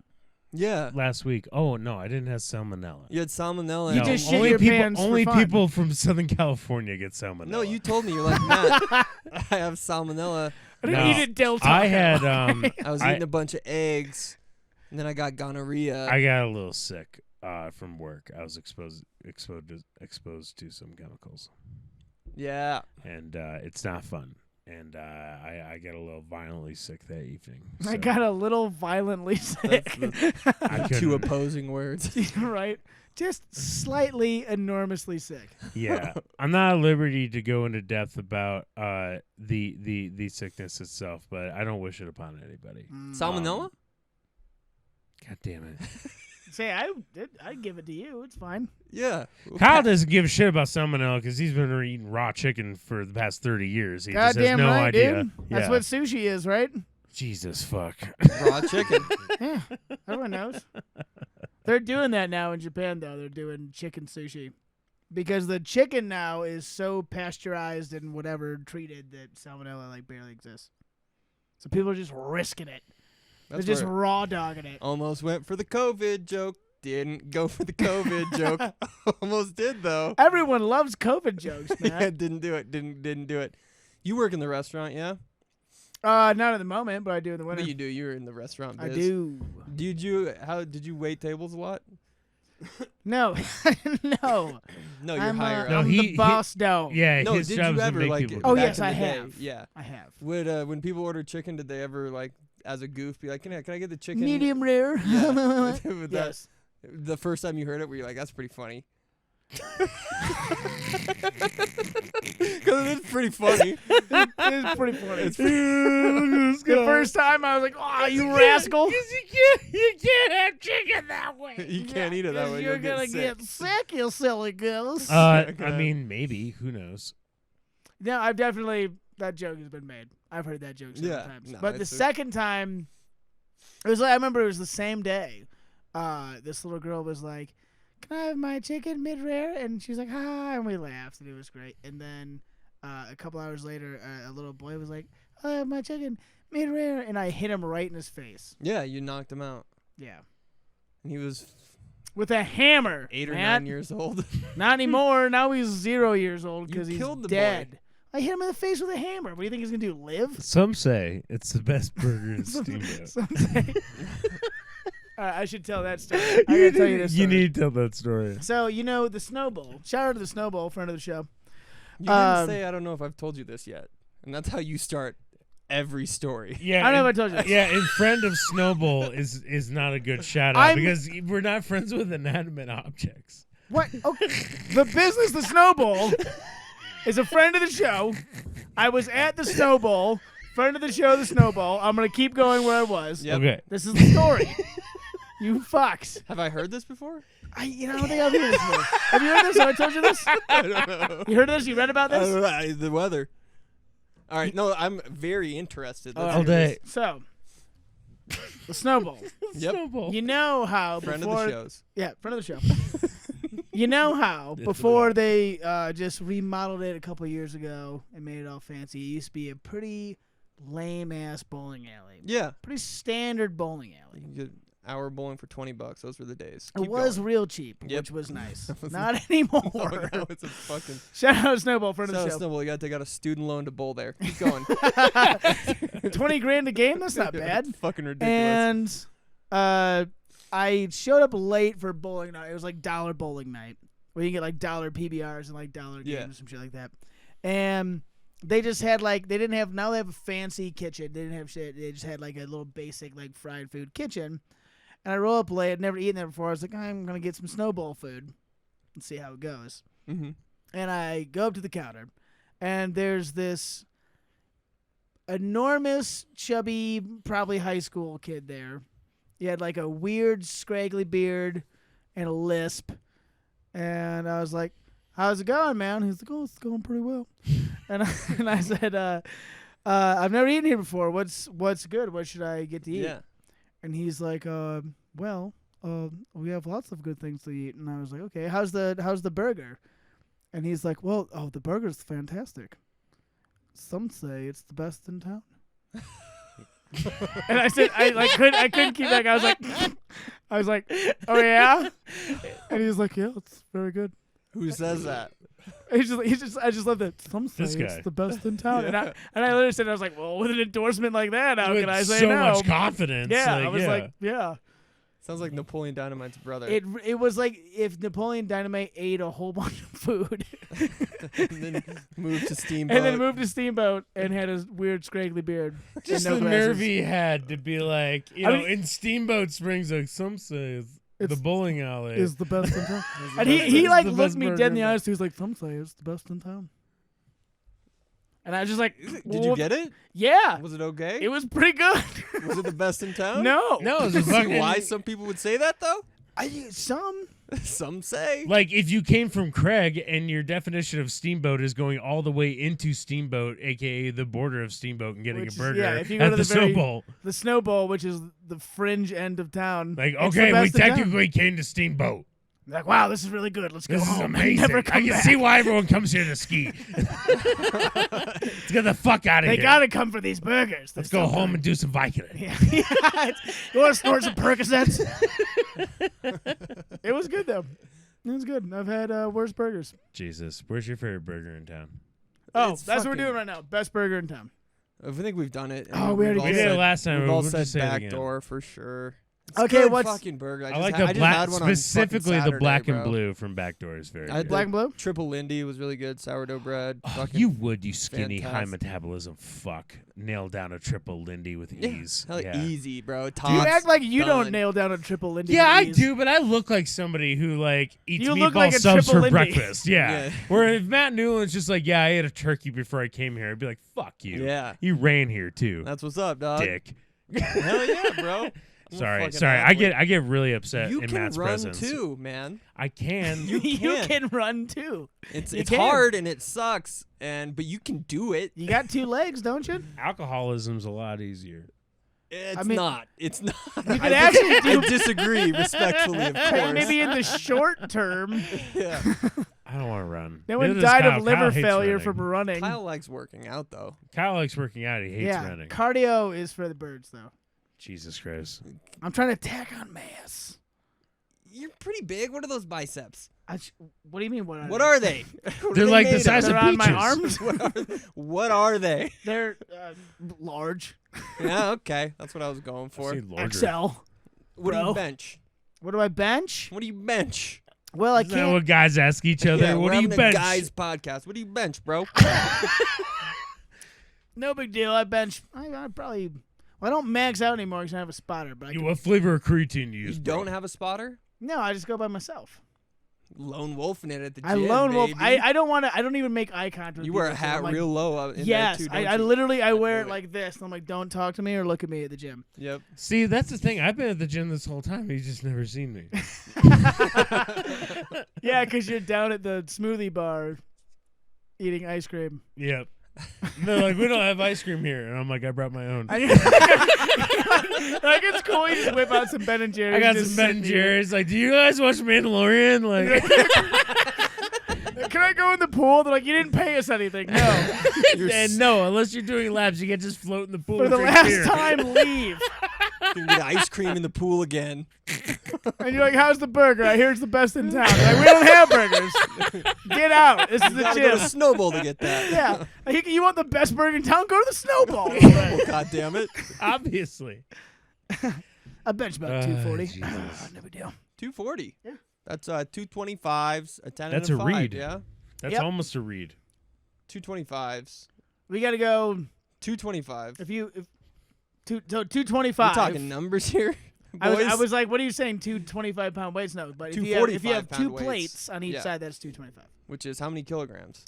Yeah. last week. Oh no, I didn't have salmonella. You had salmonella. You No, just shit only your people, pants for only fun. people from Southern California get salmonella. No, you told me. You're like, Matt, I have salmonella. I didn't No. eat it Del Taco. I had I was eating a bunch of eggs, and then I got gonorrhea. I got a little sick from work. I was exposed to some chemicals, yeah. and it's not fun. And I got a little violently sick that evening. I so got a little violently sick. I Two couldn't- opposing words. Right? Just slightly enormously sick. Yeah, I'm not at liberty to go into depth about the sickness itself, but I don't wish it upon anybody. Salmonella? God damn it! Say, I'd give it to you. It's fine. Yeah. Kyle doesn't give a shit about salmonella because he's been eating raw chicken for the past 30 years. He just has Goddamn no right, idea. dude. That's what sushi is, right? Jesus fuck. Raw chicken. Yeah, everyone knows. They're doing that now in Japan, though. They're doing chicken sushi. Because the chicken now is so pasteurized and whatever treated that salmonella like barely exists. So people are just risking it. That's They're just where raw dogging it. almost went for the COVID joke. Didn't go for the COVID joke. Almost did though. Everyone loves COVID jokes, man. Yeah, didn't do it. Didn't do it. You work in the restaurant, yeah? Not at the moment, but I do in the winter. What do you do? You're in the restaurant biz. I do. Did you wait tables a lot? No, no. No, you're I'm, higher No, up. I'm he- the boss. No. Yeah, No, his did job you is to ever make like? people Oh, do back yes, in the I day, have. Yeah. I have. Would when people order chicken, did they ever like as a goof be like, can I get the chicken Medium rare. Yeah. With that, Yes. the first time you heard it, were you like, that's pretty funny? Because it's pretty funny. It's pretty funny. It's The first time I was like, "Oh, you rascal!" You can't have chicken that way. You can't eat it that way. You're You'll gonna get sick. get sick, you silly goose. I Okay. mean, maybe. Who knows? No, I've definitely that joke has been made. I've heard that joke several Yeah, times. no, But the it's a- second time, it was like I remember it was the same day. This little girl was like, "Can I have my chicken mid-rare?" And she's like, "Hi," and we laughed, and it was great. And then a couple hours later, a little boy was like, "I have my chicken mid-rare," and I hit him right in his face. Yeah, you knocked him out. Yeah, And he was with a hammer. 8 or Matt. 9 years old. Not anymore. Now he's 0 years old You because he's killed the dead. boy. I hit him in the face with a hammer. What do you think he's gonna do? Live? Some say it's the best burger in Steamboat. Someday. I should tell that story. I gotta tell you this story. You need to tell that story. So the Snowball. Shout out to the Snowball, friend of the show. You didn't Um, say, I don't know if I've told you this yet. And that's how you start every story. Yeah, I don't know and- if I told you this. Yeah, and friend of Snowball is not a good shout out I'm- because we're not friends with inanimate objects. What? Okay. The business, the Snowball, is a friend of the show. I was at the Snowball, friend of the show, the Snowball. I'm gonna keep going where I was. Yep. Okay. This is the story. You fucks. Have I heard this before? I don't think I've heard this before. Have you heard this? Have I told you this? I don't know. You heard this? You read about I this? don't know. The weather. All right. No, I'm very interested. Let's All All hear day. this. So, the Snowball. Yep. Snowball. You know how Friend before of the shows. Yeah, friend of the show. You know how before they just remodeled it a couple years ago and made it all fancy, it used to be a pretty lame ass bowling alley. Yeah. Pretty standard bowling alley. You get hour bowling for $20. Those were the days. It Keep was going. real cheap, Yep. which was nice. That was- Not anymore. Oh, no, it's a fucking. Shout out to Snowball, friend of So the show. Snowball, you got to take out a student loan to bowl there. Keep going. 20 grand a game? That's not bad. It's fucking ridiculous. And I showed up late for bowling night. It was like $1 bowling night, where you can get like $1 PBRs and like $1 games Yeah. and some shit like that. And they just had like they have a fancy kitchen. They didn't have shit. They just had like a little basic like fried food kitchen. And I roll up late. I'd never eaten there before. I was like, I'm gonna get some Snowball food and see how it goes. Mm-hmm. And I go up to the counter, and there's this enormous, chubby, probably high school kid there. He had like a weird, scraggly beard and a lisp. And I was like, "How's it going, man?" He's like, "Oh, it's going pretty well." and I said, "I've never eaten here before. What's good? What should I get to eat?" Yeah. And he's like, we have lots of good things to eat. And I was like, "Okay, how's the burger?" And he's like, "Well, the burger's fantastic. Some say it's the best in town." And I said, I couldn't keep back. I was like, "Oh yeah?" And he's like, "Yeah, it's very good." Who says that? I just love that. Some say This it's guy. the best in town. And I literally said, I was like, "Well, with an endorsement like that, how With can I say so no?" much confidence. Yeah, like, I was yeah. like, "Yeah." Sounds like Napoleon Dynamite's brother. It was like if Napoleon Dynamite ate a whole bunch of food and then moved to Steamboat. and then moved to Steamboat and had a weird scraggly beard. Just and the no nerve glasses. he had to be like, I know, mean- in Steamboat Springs, like some say the It's- bowling alley. Is the best in town. It's the And best- he like the looked best me burger dead in the in eyes. He was like, "Some say it's the best in town." And I was just like, Did you get it? Yeah, Was it okay? it was pretty good. Was it the best in town? No, no, it was a See fucking. why some people would say that though? Some. Some say. Like, if you came from Craig and your definition of steamboat is going all the way into Steamboat, a.k.a. the border of Steamboat, and getting Which a is- burger yeah, if you go at to the the very- Snow Bowl. The Snow Bowl, which is the fringe end of town. Like, It's the okay, we best in town. technically came to Steamboat. Like, wow, this is really good. Let's go This is home. amazing. Never I come can back. see why everyone comes here to ski. Let's get the fuck out of They here. gotta come for these burgers. Let's go home and do some Vicodin. Yeah. You want to snort some Percocets? It was good though. It was good. I've had worse burgers. Jesus, where's your favorite burger in town? Oh, It's that's what we're fucking- doing right now. Best burger in town. I think we've done it. Oh, we already all did. We did it said- last time. We've all We'll said just say it back again. door for sure. It's Okay, good what's- fucking burger? I like I the just black, had one on fucking specifically the Saturday, black and bro. blue from Backdoor is very I- good. Black and blue. Triple Lindy was really good. Sourdough bread. Fucking You would, you skinny, high fantastic. metabolism fuck. Nail down a triple Lindy with ease. hell, yeah. easy, bro. You Tots, act like you don't done. nail down a triple Lindy. Yeah, I with ease. do, but I look like somebody who like eats You meatball look like a subs triple for Lindy. breakfast. Yeah. Yeah. Where if Matt Newland's just like, yeah, I ate a turkey before I came here, I'd be like, fuck you. Yeah, You ran here too, that's what's up, dog. dick. Hell yeah, bro. I'm a Sorry, fucking sorry. athlete. I get really upset You in can Matt's run presence. too, man. I can. You You can. can run too. It's You it's can. hard and it sucks, but you can do it. You got 2 legs, don't you? Alcoholism's a lot easier. It's mean, not. It's not. You could actually do I disagree respectfully, of course. maybe in the short term. Yeah. I don't want to run. No one Neither does died Kyle. of liver Kyle hates failure running. from running. Kyle likes working out though. Kyle likes working out. He hates yeah, running. cardio is for the birds, though. Jesus Christ. I'm trying to tack on mass. You're pretty big. What are those biceps? What do you mean? What are What they? are they? What They're are they like the made of? size of They're on my peaches. arms. What are they? They're large. Yeah, okay. That's what I was going I've for. seen larger. XL. What do you bro. bench? What do I bench? What do you bench? Well, I Isn't that can't. what guys ask each other? Yeah, what we're do you having bench? a guys podcast. What do you bench, bro? No big deal. I bench. I probably. Well, I don't max out anymore because I have a spotter. But I You, can, what flavor of creatine do you You use? don't bro? have a spotter? no, I just go by myself. Lone wolfing it at the I gym, lone wolf. baby. I don't want to. I don't even make eye contact. with You wear a people, so hat I'm like, real low up in Yes, there too, I don't you? literally I wear it knew it. like this. And I'm like, don't talk to me or look at me at the gym. Yep. See, that's the thing. I've been at the gym this whole time. He's just never seen me. Yeah, because you're down at the smoothie bar eating ice cream. Yep. They're like, we don't have ice cream here. And I'm like, I brought my own. Like it's cool. You just whip out some Ben and Jerry's. I got just some Ben sit and there. Jerry's. Like, do you guys watch Mandalorian? Like, Can I go in the pool? They're like, you didn't pay us anything. No. and no, unless you're doing laps, you can't just float in the pool. For and the drink last beer. time, leave. You can get ice cream in the pool again. And you're like, how's the burger? I hear it's the best in town. They're like, we don't have burgers. Get out. This is You the gotta go gym. to Snowball to get that. Yeah. Like, you want the best burger in town? Go to the Snowball. Oh, God damn it. Obviously. I bet you about 240. Jesus. No big deal. 240. Yeah. That's 225s, a 10 That's and a a 5, read. yeah? That's Yep. almost a read. 225s. We got to go. 225. So 225. We're talking numbers here, I boys. was like, what are you saying? 225-pound weights? No, but if you have 245-pound 2 weights. plates on each Yeah. side, that's 225. Which is how many kilograms?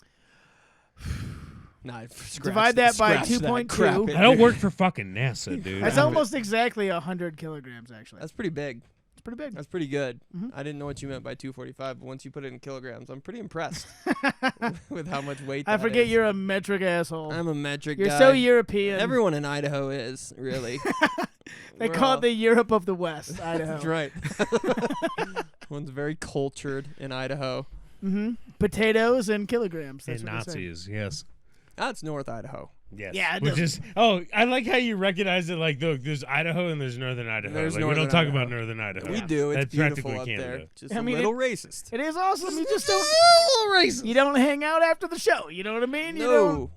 Nah, Divide that by scratch 2.2. crap in I don't there. work for fucking NASA, dude. That's Yeah. almost exactly 100 kilograms, actually. That's pretty big. It's pretty big. That's pretty good. Mhm. I didn't know what you meant by 245, but once you put it in kilograms, I'm pretty impressed with how much weight I that forget is. you're a metric asshole. I'm a metric You're guy. so European. Everyone in Idaho is, really. They We're call all- it the Europe of the West, Idaho. That's right. One's very cultured in Idaho. Mm-hmm. Potatoes and kilograms. That's And what they say. Nazis, yes. That's North Idaho. Yes. Yeah, it Which doesn't- is, oh, I like how you recognize it. Like, look, there's Idaho and there's Northern Idaho. There's like, we Northern don't talk Idaho. about Northern Idaho. We do. It's That's beautiful practically up there. Canada. Just I mean, a little racist. It is awesome. You just don't. racist. You don't hang out after the show. You know what I mean? You don't. No.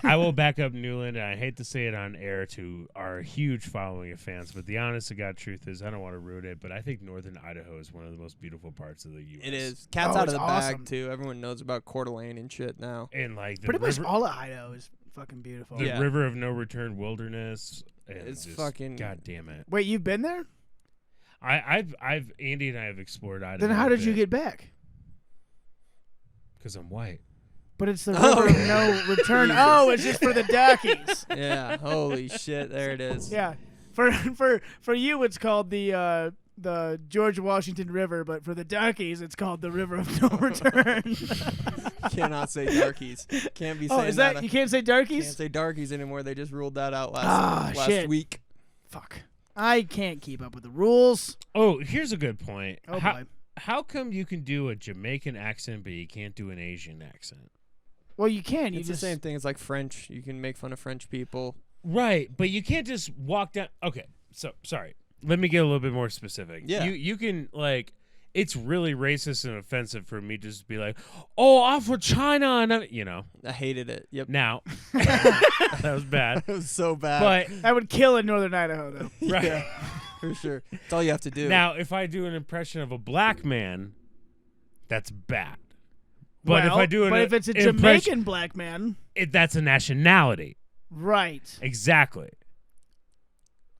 I will back up Newland, and I hate to say it on air to our huge following of fans, but the honest to God truth is I don't want to ruin it, but I think Northern Idaho is one of the most beautiful parts of the U.S. It is. Cat's Oh, out of it's the awesome. bag, too. Everyone knows about Coeur d'Alene and shit now. And like the Pretty much river, all of Idaho is fucking beautiful. the Yeah. river of no return wilderness. And It's just, fucking- God damn it. Wait, you've been there? I've Andy and I have explored Idaho. Then how did you get back? Because I'm white. But it's the Oh. river of no return. Jesus. Oh, it's just for the duckies. Yeah. Holy shit. There it is. Yeah. For you, it's called the the George Washington River, but for the darkies, it's called the River of No Return. Cannot say darkies. Can't be saying is that you can't say darkies? Can't say darkies anymore. They just ruled that out last shit. week. Fuck. I can't keep up with the rules. Oh, here's a good point. Oh, boy. How come you can do a Jamaican accent, but you can't do an Asian accent? Well, you can. It's the same thing. It's like French. You can make fun of French people. Right, but you can't just walk down. Okay, so sorry. Let me get a little bit more specific. Yeah. You can, like, it's really racist and offensive for me to just be like, oh, I'm from China, and I hated it. Yep. Now, that was bad. It was so bad. But that would kill in Northern Idaho, though. right. Yeah, for sure. That's all you have to do. Now, if I do an impression of a black man, that's bad. But if I do if it's a Jamaican black man, that's a nationality. Right. Exactly.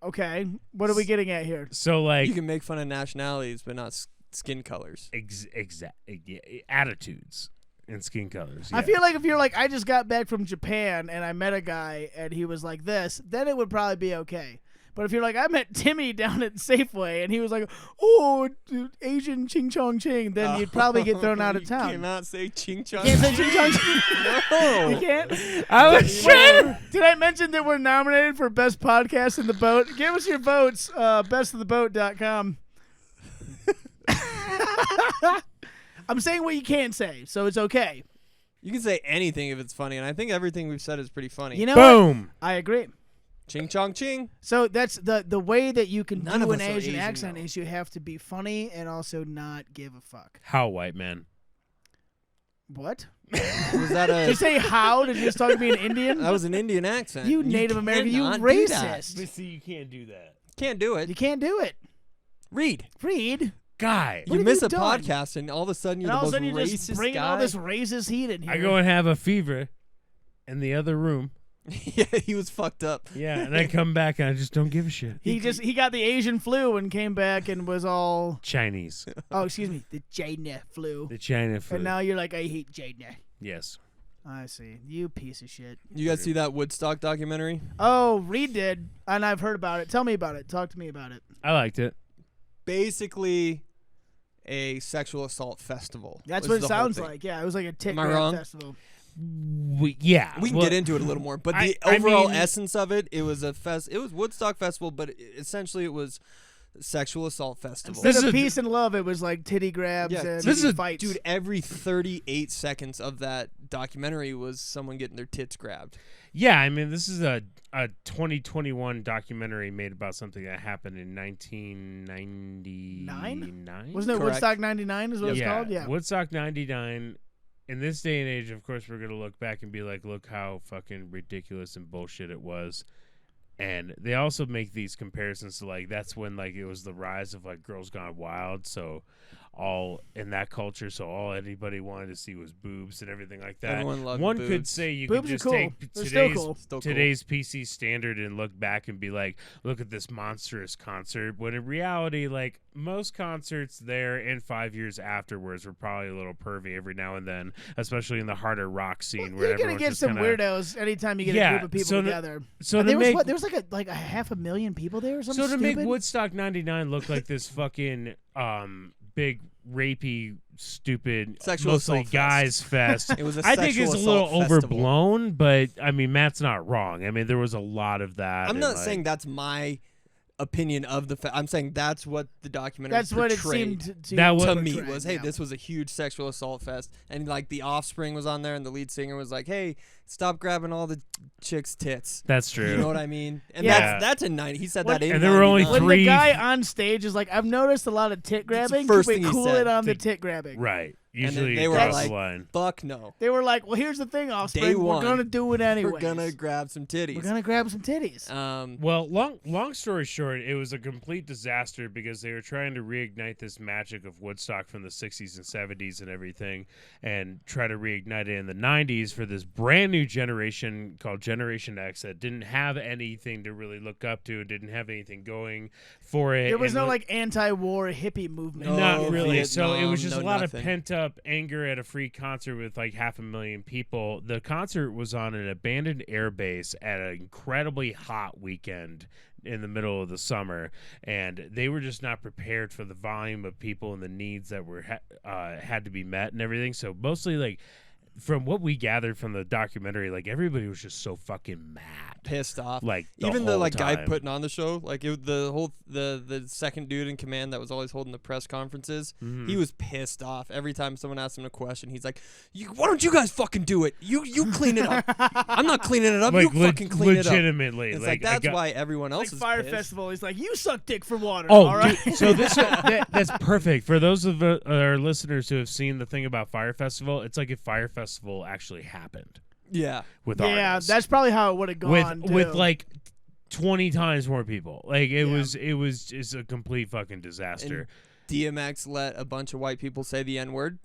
Okay. What are we getting at here? So, like, you can make fun of nationalities, but not skin colors. Attitudes and skin colors. I feel like if you're like, I just got back from Japan and I met a guy and he was like this, then it would probably be okay. But if you're like, I met Timmy down at Safeway and he was like, oh, Asian ching chong ching, then you'd probably get thrown out of town. You cannot say ching chong. You can't say ching chong ching. No. You can't? I was trying. Did I mention that we're nominated for Best Podcast in the Boat? Give us your votes, bestoftheboat.com. I'm saying what you can't say, so it's okay. You can say anything if it's funny, and I think everything we've said is pretty funny. You know Boom. what? I agree. Ching chong ching. So that's the way that you can None do of an us are Asian Asian, accent though. is you have to be funny and also not give a fuck. How, white man? What? Was that Did you say how? Did you just talk to me in Indian? That was an Indian accent. You Native American, you cannot do that. racist. See, you can't do that. Can't do it. You can't do it. Read. Read. Guy. What You have miss you a done? podcast, and all of a sudden you're And all the of a most sudden you're racist just bringing guy. all this racist heat in here. I go and have a fever in the other room. Yeah, he was fucked up. Yeah, and I come back and I just don't give a shit. He got the Asian flu and came back and was all Chinese. oh excuse me, the China flu. The China flu. And now you're like, I hate China. Yes. I see. You piece of shit. You guys see that Woodstock documentary? Oh, Reed did, and I've heard about it. Tell me about it. Talk to me about it. I liked it. Basically, a sexual assault festival. That's was what it the whole sounds thing. like. Yeah, it was like a tit Am I grab wrong? festival. We can get into it a little more, but the I overall mean- essence of it, it was it was Woodstock festival, but essentially it was sexual assault festival. Instead This of is a- peace and love, it was like titty grabs Yeah, and this is a- fights. Dude, every 38 seconds of that documentary was someone getting their tits grabbed. Yeah, I mean, this is a 2021 documentary made about something that happened in 1999. Wasn't it Correct. Woodstock 99 is what it's called? Yeah. Woodstock 99. In this day and age, of course, we're going to look back and be like, look how fucking ridiculous and bullshit it was. And they also make these comparisons to, like, that's when, like, it was the rise of, like, Girls Gone Wild. So all in that culture, so all anybody wanted to see was boobs and everything like that. Everyone loved One could boobs. say you Boobs could are just cool. take They're still today's cool. Still cool. today's PC standard and look back and be like, look at this monstrous concert. When in reality, like, most concerts there and 5 years afterwards were probably a little pervy every now and then, especially in the harder rock scene where You're gonna everyone's get just some kinda, weirdos anytime you get Yeah, a group of people so the- together. So And to there was make what? There was like a 500,000 people there or something. so to stupid? make Woodstock 99 look like this fucking big rapey stupid Sexual mostly assault guys fest. It was a I think sexual it's a little assault festival. overblown, but I mean Matt's not wrong. I mean there was a lot of that. I'm and, not like, saying that's my opinion of the I'm saying that's what the documentary That's what it portrayed. seemed to That was- to portray, me was, hey, yeah. this was a huge sexual assault fest, and like the Offspring was on there, and the lead singer was like, hey, stop grabbing all the chicks' tits. That's true. You know what I mean? And Yeah. that's in 90. He said When- that in And there were only 99. When three- the guy on stage is like, I've noticed a lot of tit grabbing. first Can thing we he cool said. it on the The- tit grabbing? Right. then Usually they you were cross like, the line. Fuck no. They were like, well, here's the thing, Offspring. Day We're one, gonna do it anyway. We're gonna grab some titties. We're gonna grab some titties. Well, long story short, it was a complete disaster because they were trying to reignite this magic of Woodstock from the 60s and 70s and everything and try to reignite it in the 90s for this brand new generation called Generation X that didn't have anything to really look up to, didn't have anything going for it. There was and no lo- like anti-war hippie movement. No, Not really. So it Vietnam, was just no a lot nothing. of pent up up anger at a free concert with like 500,000 people. The concert was on an abandoned airbase at an incredibly hot weekend in the middle of the summer, and they were just not prepared for the volume of people and the needs that were had to be met and everything. So mostly, like, from what we gathered from the documentary, like, everybody was just so fucking mad, pissed off. like Even the whole like guy time. putting on the show, like the second dude in command that was always holding the press conferences, he was pissed off every time someone asked him a question. He's like, "Why don't you guys fucking do it? You clean it up. I'm not cleaning it up. Like, you fucking clean it up." legitimately. It's like, like that's why everyone else Like is Fire pissed. Festival, he's like, you suck dick for water. Oh, all right. dude, so that's perfect for those of our listeners who have seen the thing about Fire Festival. It's like if Fire Festival actually happened Yeah, with Yeah, artists. that's probably how it would have gone. with too. like 20 times more people. Like it Yeah. was just a complete fucking disaster. DMX let a bunch of white people say the N-word.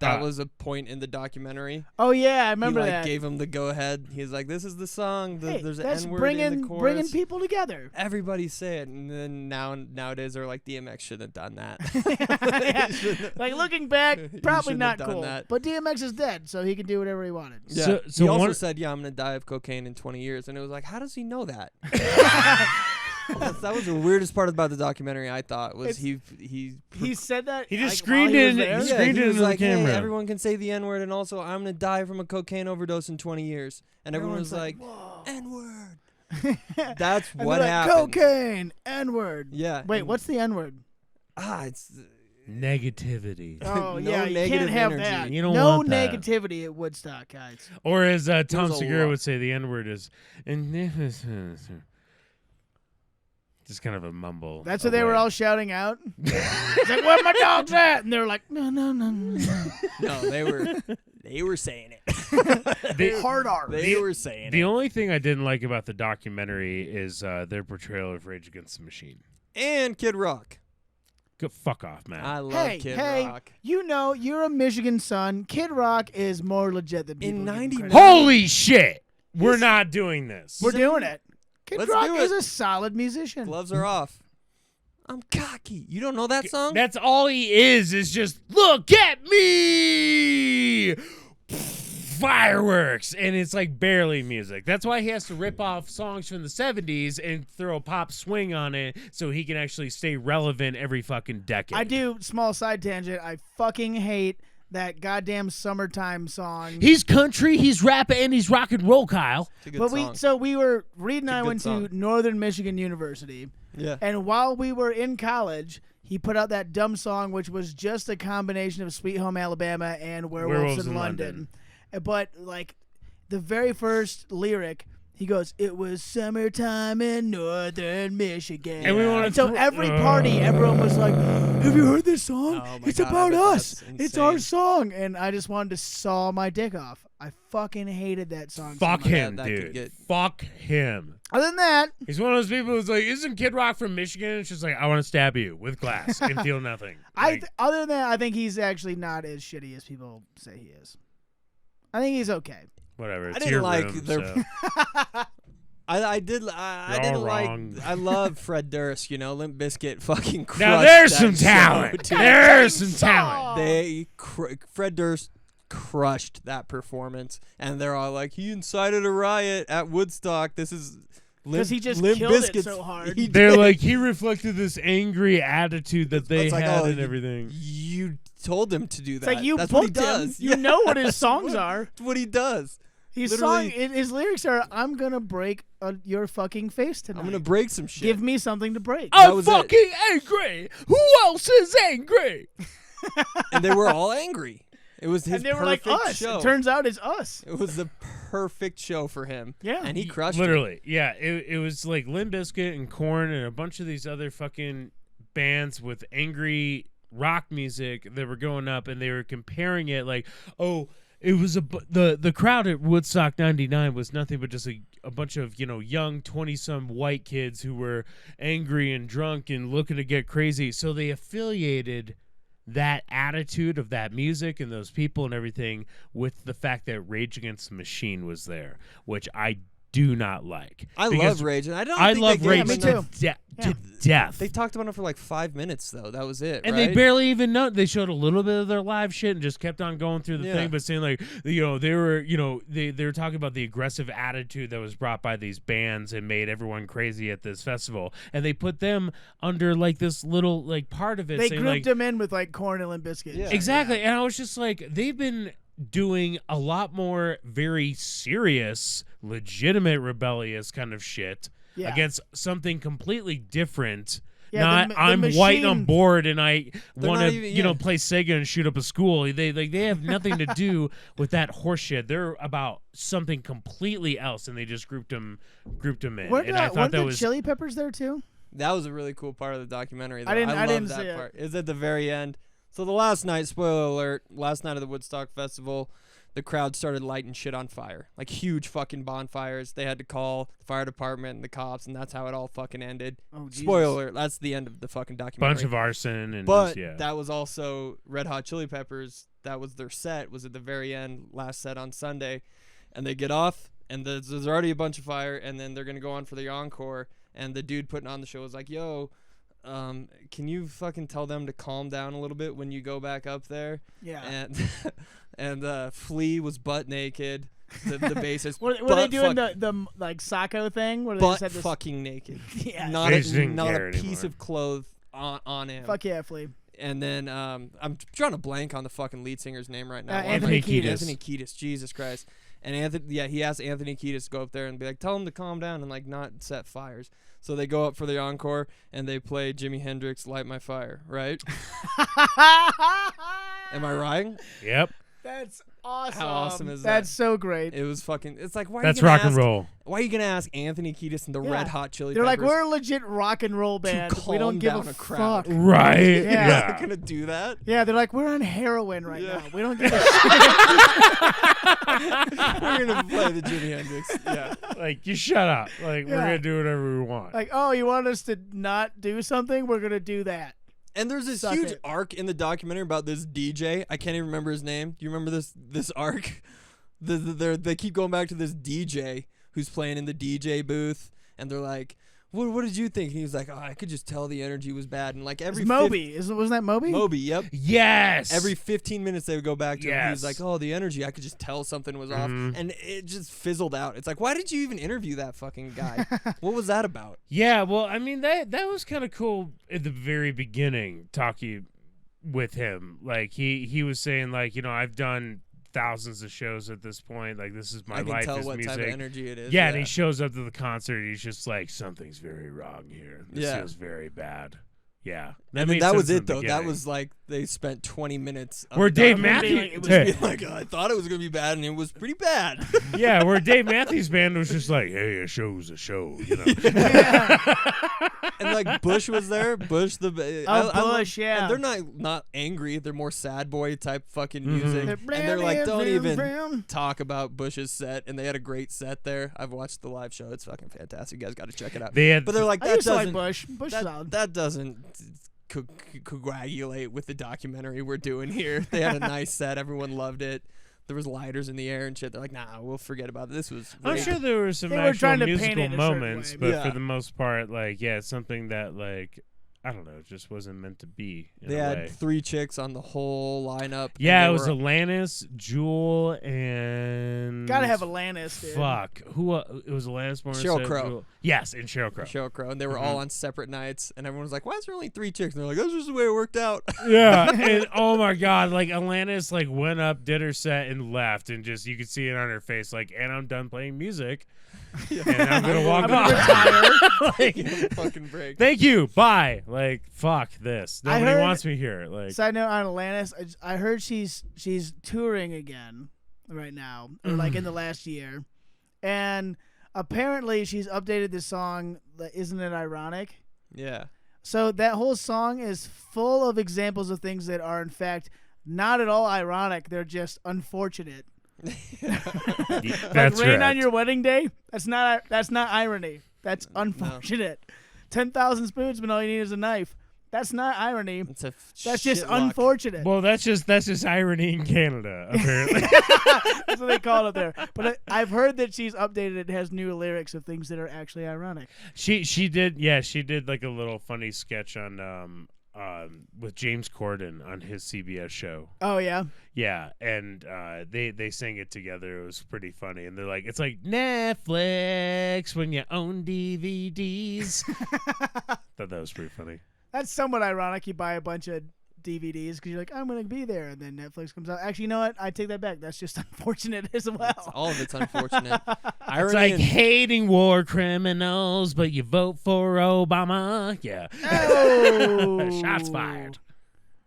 That was a point in the documentary. Oh yeah, I remember he, like, that. gave him the go-ahead. He's like, "This is the song. Hey, There's an that's N-word bringing in the chorus." bringing people together. Everybody say it, and then nowadays they're like, DMX shouldn't have done that. Yeah. Like looking back, He probably shouldn't not have done cool. that. But DMX is dead, so he can do whatever he wanted. Yeah. So he also one- said, "Yeah, I'm gonna die of cocaine in 20 years," and it was like, how does he know that? That was the weirdest part about the documentary. I thought was He said that. He just like, while screamed he was in- there? he yeah, screamed he it was into the like, "Hey, camera." everyone can say the N-word, and also I'm gonna die from a cocaine overdose in 20 years," and everyone was like, "Whoa." "N-word." That's And what they're like, happened. Cocaine, N-word. Yeah. Wait, and- what's the N-word? It's negativity. Oh No yeah, you negative can't have energy. that. You don't no want that. negativity at Woodstock, guys. Or as Tom There's a Segura lot. would say, the N-word is just kind of a mumble. That's what they were away. all shouting out. It's like, where my dogs at? And they were like, no. no, they were saying it. Hard R. They were saying The it. only thing I didn't like about the documentary is their portrayal of Rage Against the Machine. And Kid Rock. Go fuck off, man. I love Hey, Kid hey, Rock. you know, you're a Michigan son. Kid Rock is more legit than people In give him 90 credit. Holy shit! We're not doing this. We're doing it. Kid Let's Rock do is it. a solid musician. Gloves are off. I'm cocky. You don't know that song? That's all he is just look at me, fireworks, and it's like barely music. That's why he has to rip off songs from the 70s and throw a pop swing on it so he can actually stay relevant every fucking decade. I do, small side tangent, I fucking hate that goddamn summertime song. He's country, he's rap, and he's rock and roll, Kyle. It's a good But song. we were, Reed and It's a I good went song. to Northern Michigan University, Yeah. and while we were in college, he put out that dumb song, which was just a combination of Sweet Home Alabama and Werewolves in London. But, like, the very first lyric, he goes, "It was summertime in Northern Michigan." And we wanna so throw- every party, everyone was like, "Have you heard this song? Oh my It's God, I about bet us. that's It's our insane. song." And I just wanted to saw my dick off. I fucking hated that song. so Fuck much. him, that could dude. get- Fuck him. Other than that, He's one of those people who's like, isn't Kid Rock from Michigan? It's just like, I want to stab you with glass and feel nothing. Like, other than that, I think he's actually not as shitty as people say he is. I think he's okay. whatever. It's didn't your like room, their- so. I You're didn't all wrong. like. I love Fred Durst. You know, Limp Bizkit fucking crushed Now there's that some show, talent. dude. There's some talent. Fred Durst crushed that performance, and they're all like, he incited a riot at Woodstock. This is Because he just Limp killed it Bizkit's- so hard. he They're did. like, he reflected this angry attitude that they It's like, had oh, and you- everything. You told him to do that. It's like you That's what he booked him. does. You Yeah. know what his songs That's are. what he does. His Literally- song, his lyrics are, "I'm gonna break your fucking face tonight. I'm gonna break some shit. Give me something to break." I'm was it. fucking angry. Who else is angry? And they were all angry. It was his and they were like perfect us. show. It turns out it's us. It was the perfect show for him. Yeah. And he crushed it. Literally, yeah. It was like Limp Bizkit and Korn and a bunch of these other fucking bands with angry rock music that were going up, and they were comparing it like, oh, it was the crowd at Woodstock '99 was nothing but just a bunch of, you know, young 20-some white kids who were angry and drunk and looking to get crazy. So they affiliated that attitude of that music and those people and everything with the fact that Rage Against the Machine was there, which I do not like. I Because love Rage, and I I think love they Rage gave me him too. to death. They talked about it for like 5 minutes, though. That was it, And right? they barely even know. They showed a little bit of their live shit and just kept on going through the Yeah. thing, but saying like, they were, they were talking about the aggressive attitude that was brought by these bands and made everyone crazy at this festival, and they put them under like this little like part of it. They saying, grouped like, them in with like Corn and Limp Bizkit. Yeah. exactly, and I was just like, they've been doing a lot more very serious, legitimate, rebellious kind of shit Yeah. against something completely different. Yeah, Not the I'm white on machine- board and I They're want not to even- play Sega and shoot up a school. They have nothing to do with that horseshit. They're about something completely else, and they just grouped them in. Weren't And I thought that the was Chili Peppers there too? That was a really cool part of the documentary. Though. I didn't love see that it. part. Is at the very end. So the last night, spoiler alert, last night of the Woodstock Festival, the crowd started lighting shit on fire. Like huge fucking bonfires. They had to call the fire department and the cops, and that's how it all fucking ended. Oh, Jesus. Spoiler alert, that's the end of the fucking documentary. bunch of arson and But just, yeah. that was also Red Hot Chili Peppers. That was their set, was at the very end, last set on Sunday. And they get off, and there's already a bunch of fire, and then they're going to go on for the encore. And the dude putting on the show was like, yo, can you fucking tell them to calm down a little bit when you go back up there? Yeah. And Flea was butt naked, the bassist. Were they butt doing fuck- the like Sacco thing? Where they butt just had this, fucking naked. Yeah. Not They a, just didn't not care a piece anymore. of clothes on him. Fuck yeah, Flea. And then I'm trying to blank on the fucking lead singer's name right now. Anthony Kiedis. Anthony Kiedis. Jesus Christ. And he asked Anthony Kiedis to go up there and be like, tell him to calm down and like not set fires. So they go up for the encore and they play Jimi Hendrix "Light My Fire," right? Am I right? Yep. That's awesome. How awesome is That's that? so great. It was fucking. It's like why? That's are you gonna rock and ask- roll. Why are you gonna ask Anthony Kiedis and the Yeah. Red Hot Chili They're like, Peppers we're a legit rock and roll band. We don't calm give down a a crowd? fuck. Right. Yeah. You're Yeah. not gonna do that? Yeah, they're like, we're on heroin right Yeah. now. We don't give a shit. We're gonna play the Jimi Hendrix. Yeah. Like, you shut up. Like, we're Yeah. going to do whatever we want. Like, oh, you want us to not do something? We're gonna do that. And there's this Suck huge it. arc in the documentary about this DJ. I can't even remember his name. Do you remember this arc? They keep going back to this DJ who's playing in the DJ booth, and they're like, "What did you think?" And he was like, "Oh, I could just tell the energy was bad." And like It's every Moby. Wasn't that Moby? Moby, yep. Yes. Every 15 minutes they would go back to him. He was Yes. like, "Oh, the energy, I could just tell something was off," Mhm. and it just fizzled out. It's like, why did you even interview that fucking guy? What was that about? Yeah, well, I mean, that was kind of cool at the very beginning, talking with him. Like, he was saying, like, I've done thousands of shows at this point. Like, this is my I can life tell is what music. type of energy it is. Yeah, and he shows up to the concert, and he's just like, something's very wrong here. This Yeah. feels very bad. Yeah. And made that was sense in it, the though. That beginning. was like they spent 20 minutes. Of Where the Dave documentary. Matthews- It was Hey. being like, I thought it was gonna be bad, and it was pretty bad. Yeah, where Dave Matthews Band was just like, hey, a show's a show, And like Bush was there. Bush the Bush, yeah. And they're not angry. They're more sad boy type fucking Mhm. music. And they're like, don't even Blam. talk about Bush's set. And they had a great set there. I've watched the live show. It's fucking fantastic. You guys got to check it out. They had, But they're like, I that used to like doesn't Bush. Bush is solid. that doesn't coagulate with the documentary we're doing here. They had a nice set. Everyone loved it. There was lighters in the air and shit. They're like, nah, we'll forget about it. This was I'm great. sure there were some They were actual trying to paint musical it a certain moments, way. but Yeah. for the most part, like, yeah, it's something that, like, I don't know, it just wasn't meant to be. In They a had way. 3 chicks on the whole lineup. and Yeah, they it was were- Alanis, Jewel, and Gotta have Alanis, dude. Fuck, who? It was Alanis Morissette. Sheryl Crow. Jewel. Yes, and Sheryl Crow. Sheryl Crow, and they were Mm-hmm. all on separate nights, and everyone was like, "Why is there only 3 chicks?" And they're like, "That's just the way it worked out." Yeah, and oh my god, like Alanis like went up, did her set, and left, and just you could see it on her face, like, and I'm done playing music, and I'm gonna walk I'm gonna off. Give 'em Like, a fucking break. thank you, bye. Like, fuck this. I Nobody heard- wants me here. Like, Side note on Alanis, I heard she's touring again right now, or like in the last year, and apparently she's updated the song. Isn't it ironic? Yeah, So that whole song is full of examples of things that are in fact not at all ironic. They're just unfortunate. that's Like rain right. on your wedding day. That's not irony. That's unfortunate. 10,000 spoons, but all you need is a knife. That's not irony. It's a That's just shit luck. unfortunate. Well, that's just irony in Canada, apparently. That's what they call it there. But I've heard that she's updated it. Has new lyrics of things that are actually ironic. She did like a little funny sketch on with James Corden on his CBS show. Oh yeah. Yeah, and they sang it together. It was pretty funny, and they're like, it's like Netflix when you own DVDs. Thought that was pretty funny. That's somewhat ironic. You buy a bunch of DVDs because you're like, I'm gonna be there, and then Netflix comes out. Actually, you know what? I take that back. That's just unfortunate as well. All of it's unfortunate. It's like hating war criminals, but you vote for Obama. Yeah. Oh. Shots fired.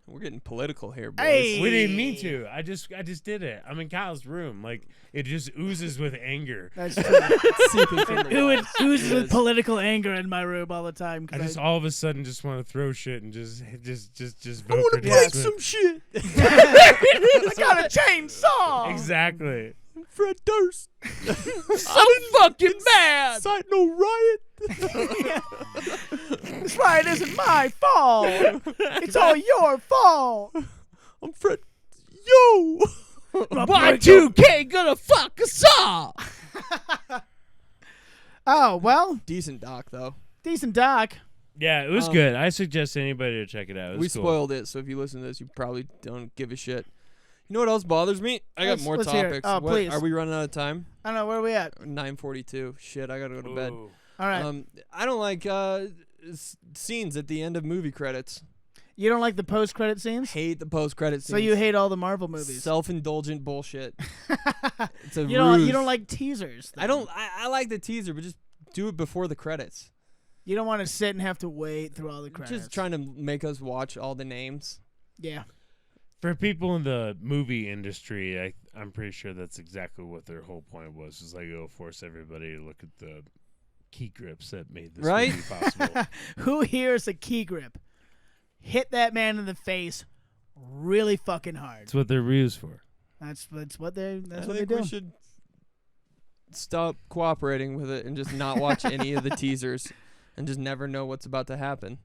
We're getting political here, boys. Hey. We didn't mean to. I just did it. I'm in Kyle's room. Like, it just oozes with anger. That's true. Seeping from the It walls. oozes with Yes. political anger in my room all the time. I just all of a sudden just want to throw shit and just vote I want for to break Smith. some shit. I got a chainsaw. Exactly. Fred Durst. So fucking mad. Incite no riot. This riot isn't my fault. It's all your fault. I'm Fred. Yo. Y2K gonna fuck us all. Oh well, Decent doc though. decent doc. Yeah, it was good. I suggest anybody to check it out. It was We cool. spoiled it, so if you listen to this, you probably don't give a shit. You know what else bothers me? I got more let's hear it. topics. Oh, What- please. Are we running out of time? I don't know where are we at. 9:42. Shit, I gotta go to bed. Ooh. All right. I don't like scenes at the end of movie credits. You don't like the post-credit scenes, Hate the post-credit scenes. so you hate all the Marvel movies. Self-indulgent bullshit. It's a you ruse. don't like teasers. I don't. I like the teaser, but just do it before the credits. You don't want to sit and have to wait through all the credits. Just trying to make us watch all the names. Yeah. For people in the movie industry, I'm pretty sure that's exactly what their whole point was. Is like, it'll force everybody to look at the key grips that made this Right? movie possible. Who here is a key grip? Hit that man in the face really fucking hard. That's what they're used for. That's what they I do. think we should stop cooperating with it and just not watch any of the teasers and just never know what's about to happen.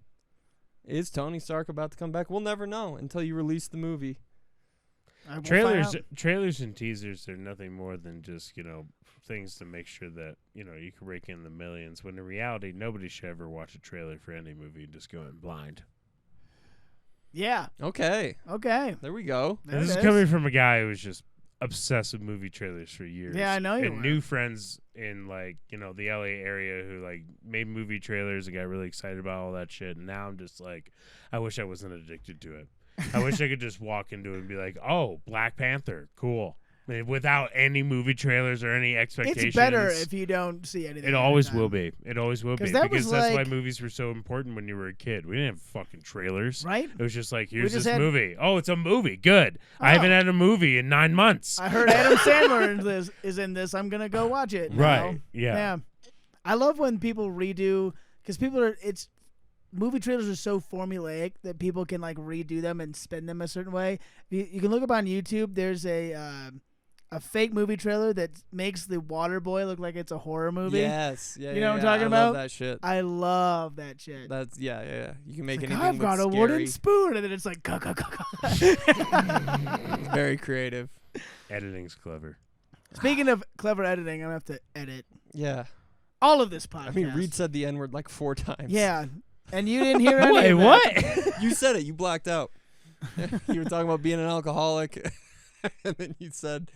Is Tony Stark about to come back? We'll never know until you release the movie. We'll find Trailers and teasers are nothing more than just, things to make sure that, you can rake in the millions. When in reality, nobody should ever watch a trailer for any movie and just go in blind. Yeah. Okay, Okay. there we go. There This it is is. coming from a guy who was just obsessed with movie trailers for years. Yeah, I know you and were. new friends in the LA area who made movie trailers and got really excited about all that shit. And now I'm just like, I wish I wasn't addicted to it. I wish I could just walk into it and be like, oh, Black Panther, cool. Without any movie trailers or any expectations. It's better if you don't see anything. It ahead of always time. will be. It always will be. 'Cause that Because was that's why like- movies were so important when you were a kid. We didn't have fucking trailers. Right? It was just like, here's just this had- movie. Oh, it's a movie. Good. I Oh. haven't had a movie in 9 months. I heard Adam Sandler is in this. I'm gonna go watch it. Right, now. yeah. I love when people redo because movie trailers are so formulaic that people can redo them and spin them a certain way. You can look up on YouTube. There's a fake movie trailer that makes the water boy look like it's a horror movie. Yes, yeah, You know what I'm yeah, talking I about? love that shit. I love that shit. That's yeah. You can make Like, anything I've got a look wooden scary. spoon, and then it's like, Very creative. Editing's clever. Speaking of clever editing, I'm gonna have to edit Yeah. all of this podcast. I mean, Reed said the N-word like 4 times. Yeah, and you didn't hear any Wait, of that. what? You said it. You blacked out. You were talking about being an alcoholic, and then you said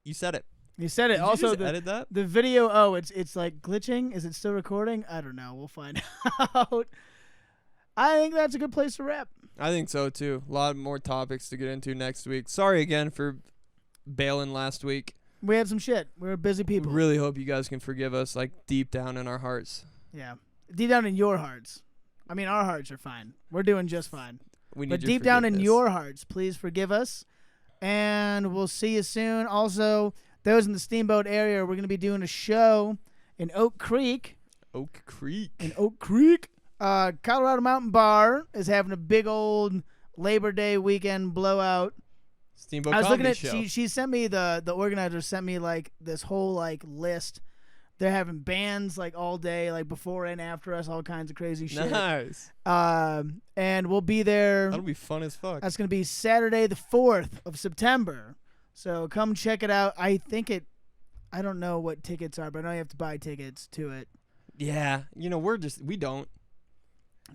You said it. You said it. Did Also, you just edit that? the video. Oh, it's like glitching. Is it still recording? I don't know. We'll find out. I think that's a good place to wrap. I think so too. A lot more topics to get into next week. Sorry again for bailing last week. We had some shit. We were busy We people. really hope you guys can forgive us, deep down in our hearts. Yeah. Deep down in your hearts. I mean, our hearts are fine. We're doing just fine. We need But your deep down in forgiveness. your hearts, please forgive us. And we'll see you soon. Also, those in the Steamboat area, we're going to be doing a show in Oak Creek. Oak Creek. Colorado Mountain Bar is having a big old Labor Day weekend blowout. Steamboat I was Comedy looking at Show. she sent me the organizer sent me this whole list They're having bands like all day, like before and after us, all kinds of crazy shit. Nice. And we'll be there. That'll be fun as fuck. That's going to be Saturday the 4th of September. So come check it out. I don't know what tickets are, but I know you have to buy tickets to it. Yeah, we don't.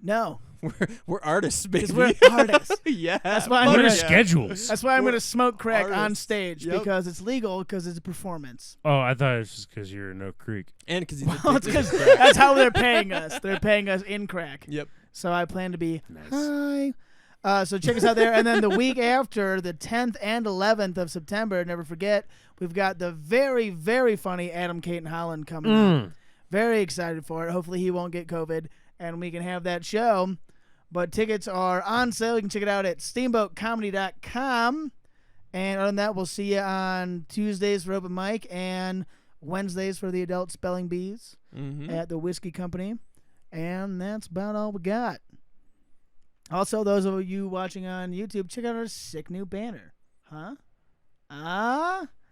No. We're artists, baby. Because we're artists. Yeah. That's why What are I'm schedules? That's why I'm We're going to smoke crack on artists. stage Yep. because it's legal because it's a performance. Oh, I thought it was just because you're in Oak Creek. And because he's Well, it's addicted to 'cause crack. that's how they're paying us. They're paying us in crack. Yep. So I plan to be Nice. hi. So check us out there. And then the week after, the 10th and 11th of September, never forget, we've got the very, very funny Adam Caton Holland coming up. Very excited for it. Hopefully he won't get COVID and we can have that show. But tickets are on sale. You can check it out at steamboatcomedy.com. And other than that, we'll see you on Tuesdays for Open Mic and Wednesdays for the Adult Spelling Bees at the Whiskey Company. And that's about all we got. Also, those of you watching on YouTube, check out our sick new banner. Huh?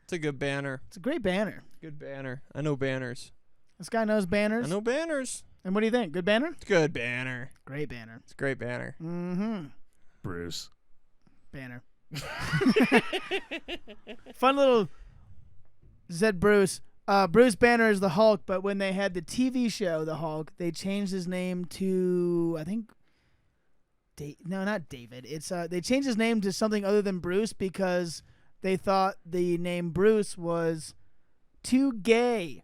It's a good banner. It's a great banner. Good banner. I know banners. This guy knows banners. I know banners. And what do you think? Good banner? It's a good banner. Great banner. It's a great banner. Mm-hmm. Bruce. Banner. Fun little said Bruce. Bruce Banner is the Hulk, but when they had the TV show The Hulk, they changed his name to, I think, no, not David. It's they changed his name to something other than Bruce because they thought the name Bruce was too gay.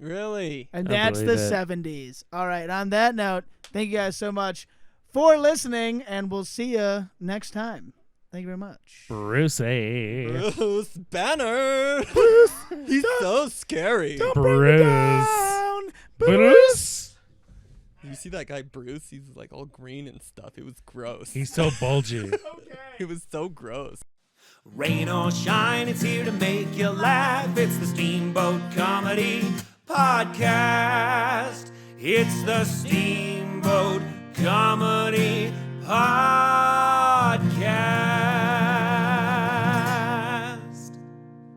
Really? And I that's the believe it. 70s. All right, on that note, thank you guys so much for listening, and we'll see you next time. Thank you very much. Bruce. Bruce Banner. He's so scary. Bruce. Bruce. You see that guy Bruce? He's like all green and stuff. It was gross. He's so bulgy. It was so gross. Rain or shine, it's here to make you laugh. It's the Steamboat Comedy Podcast. It's the Steamboat Comedy Podcast.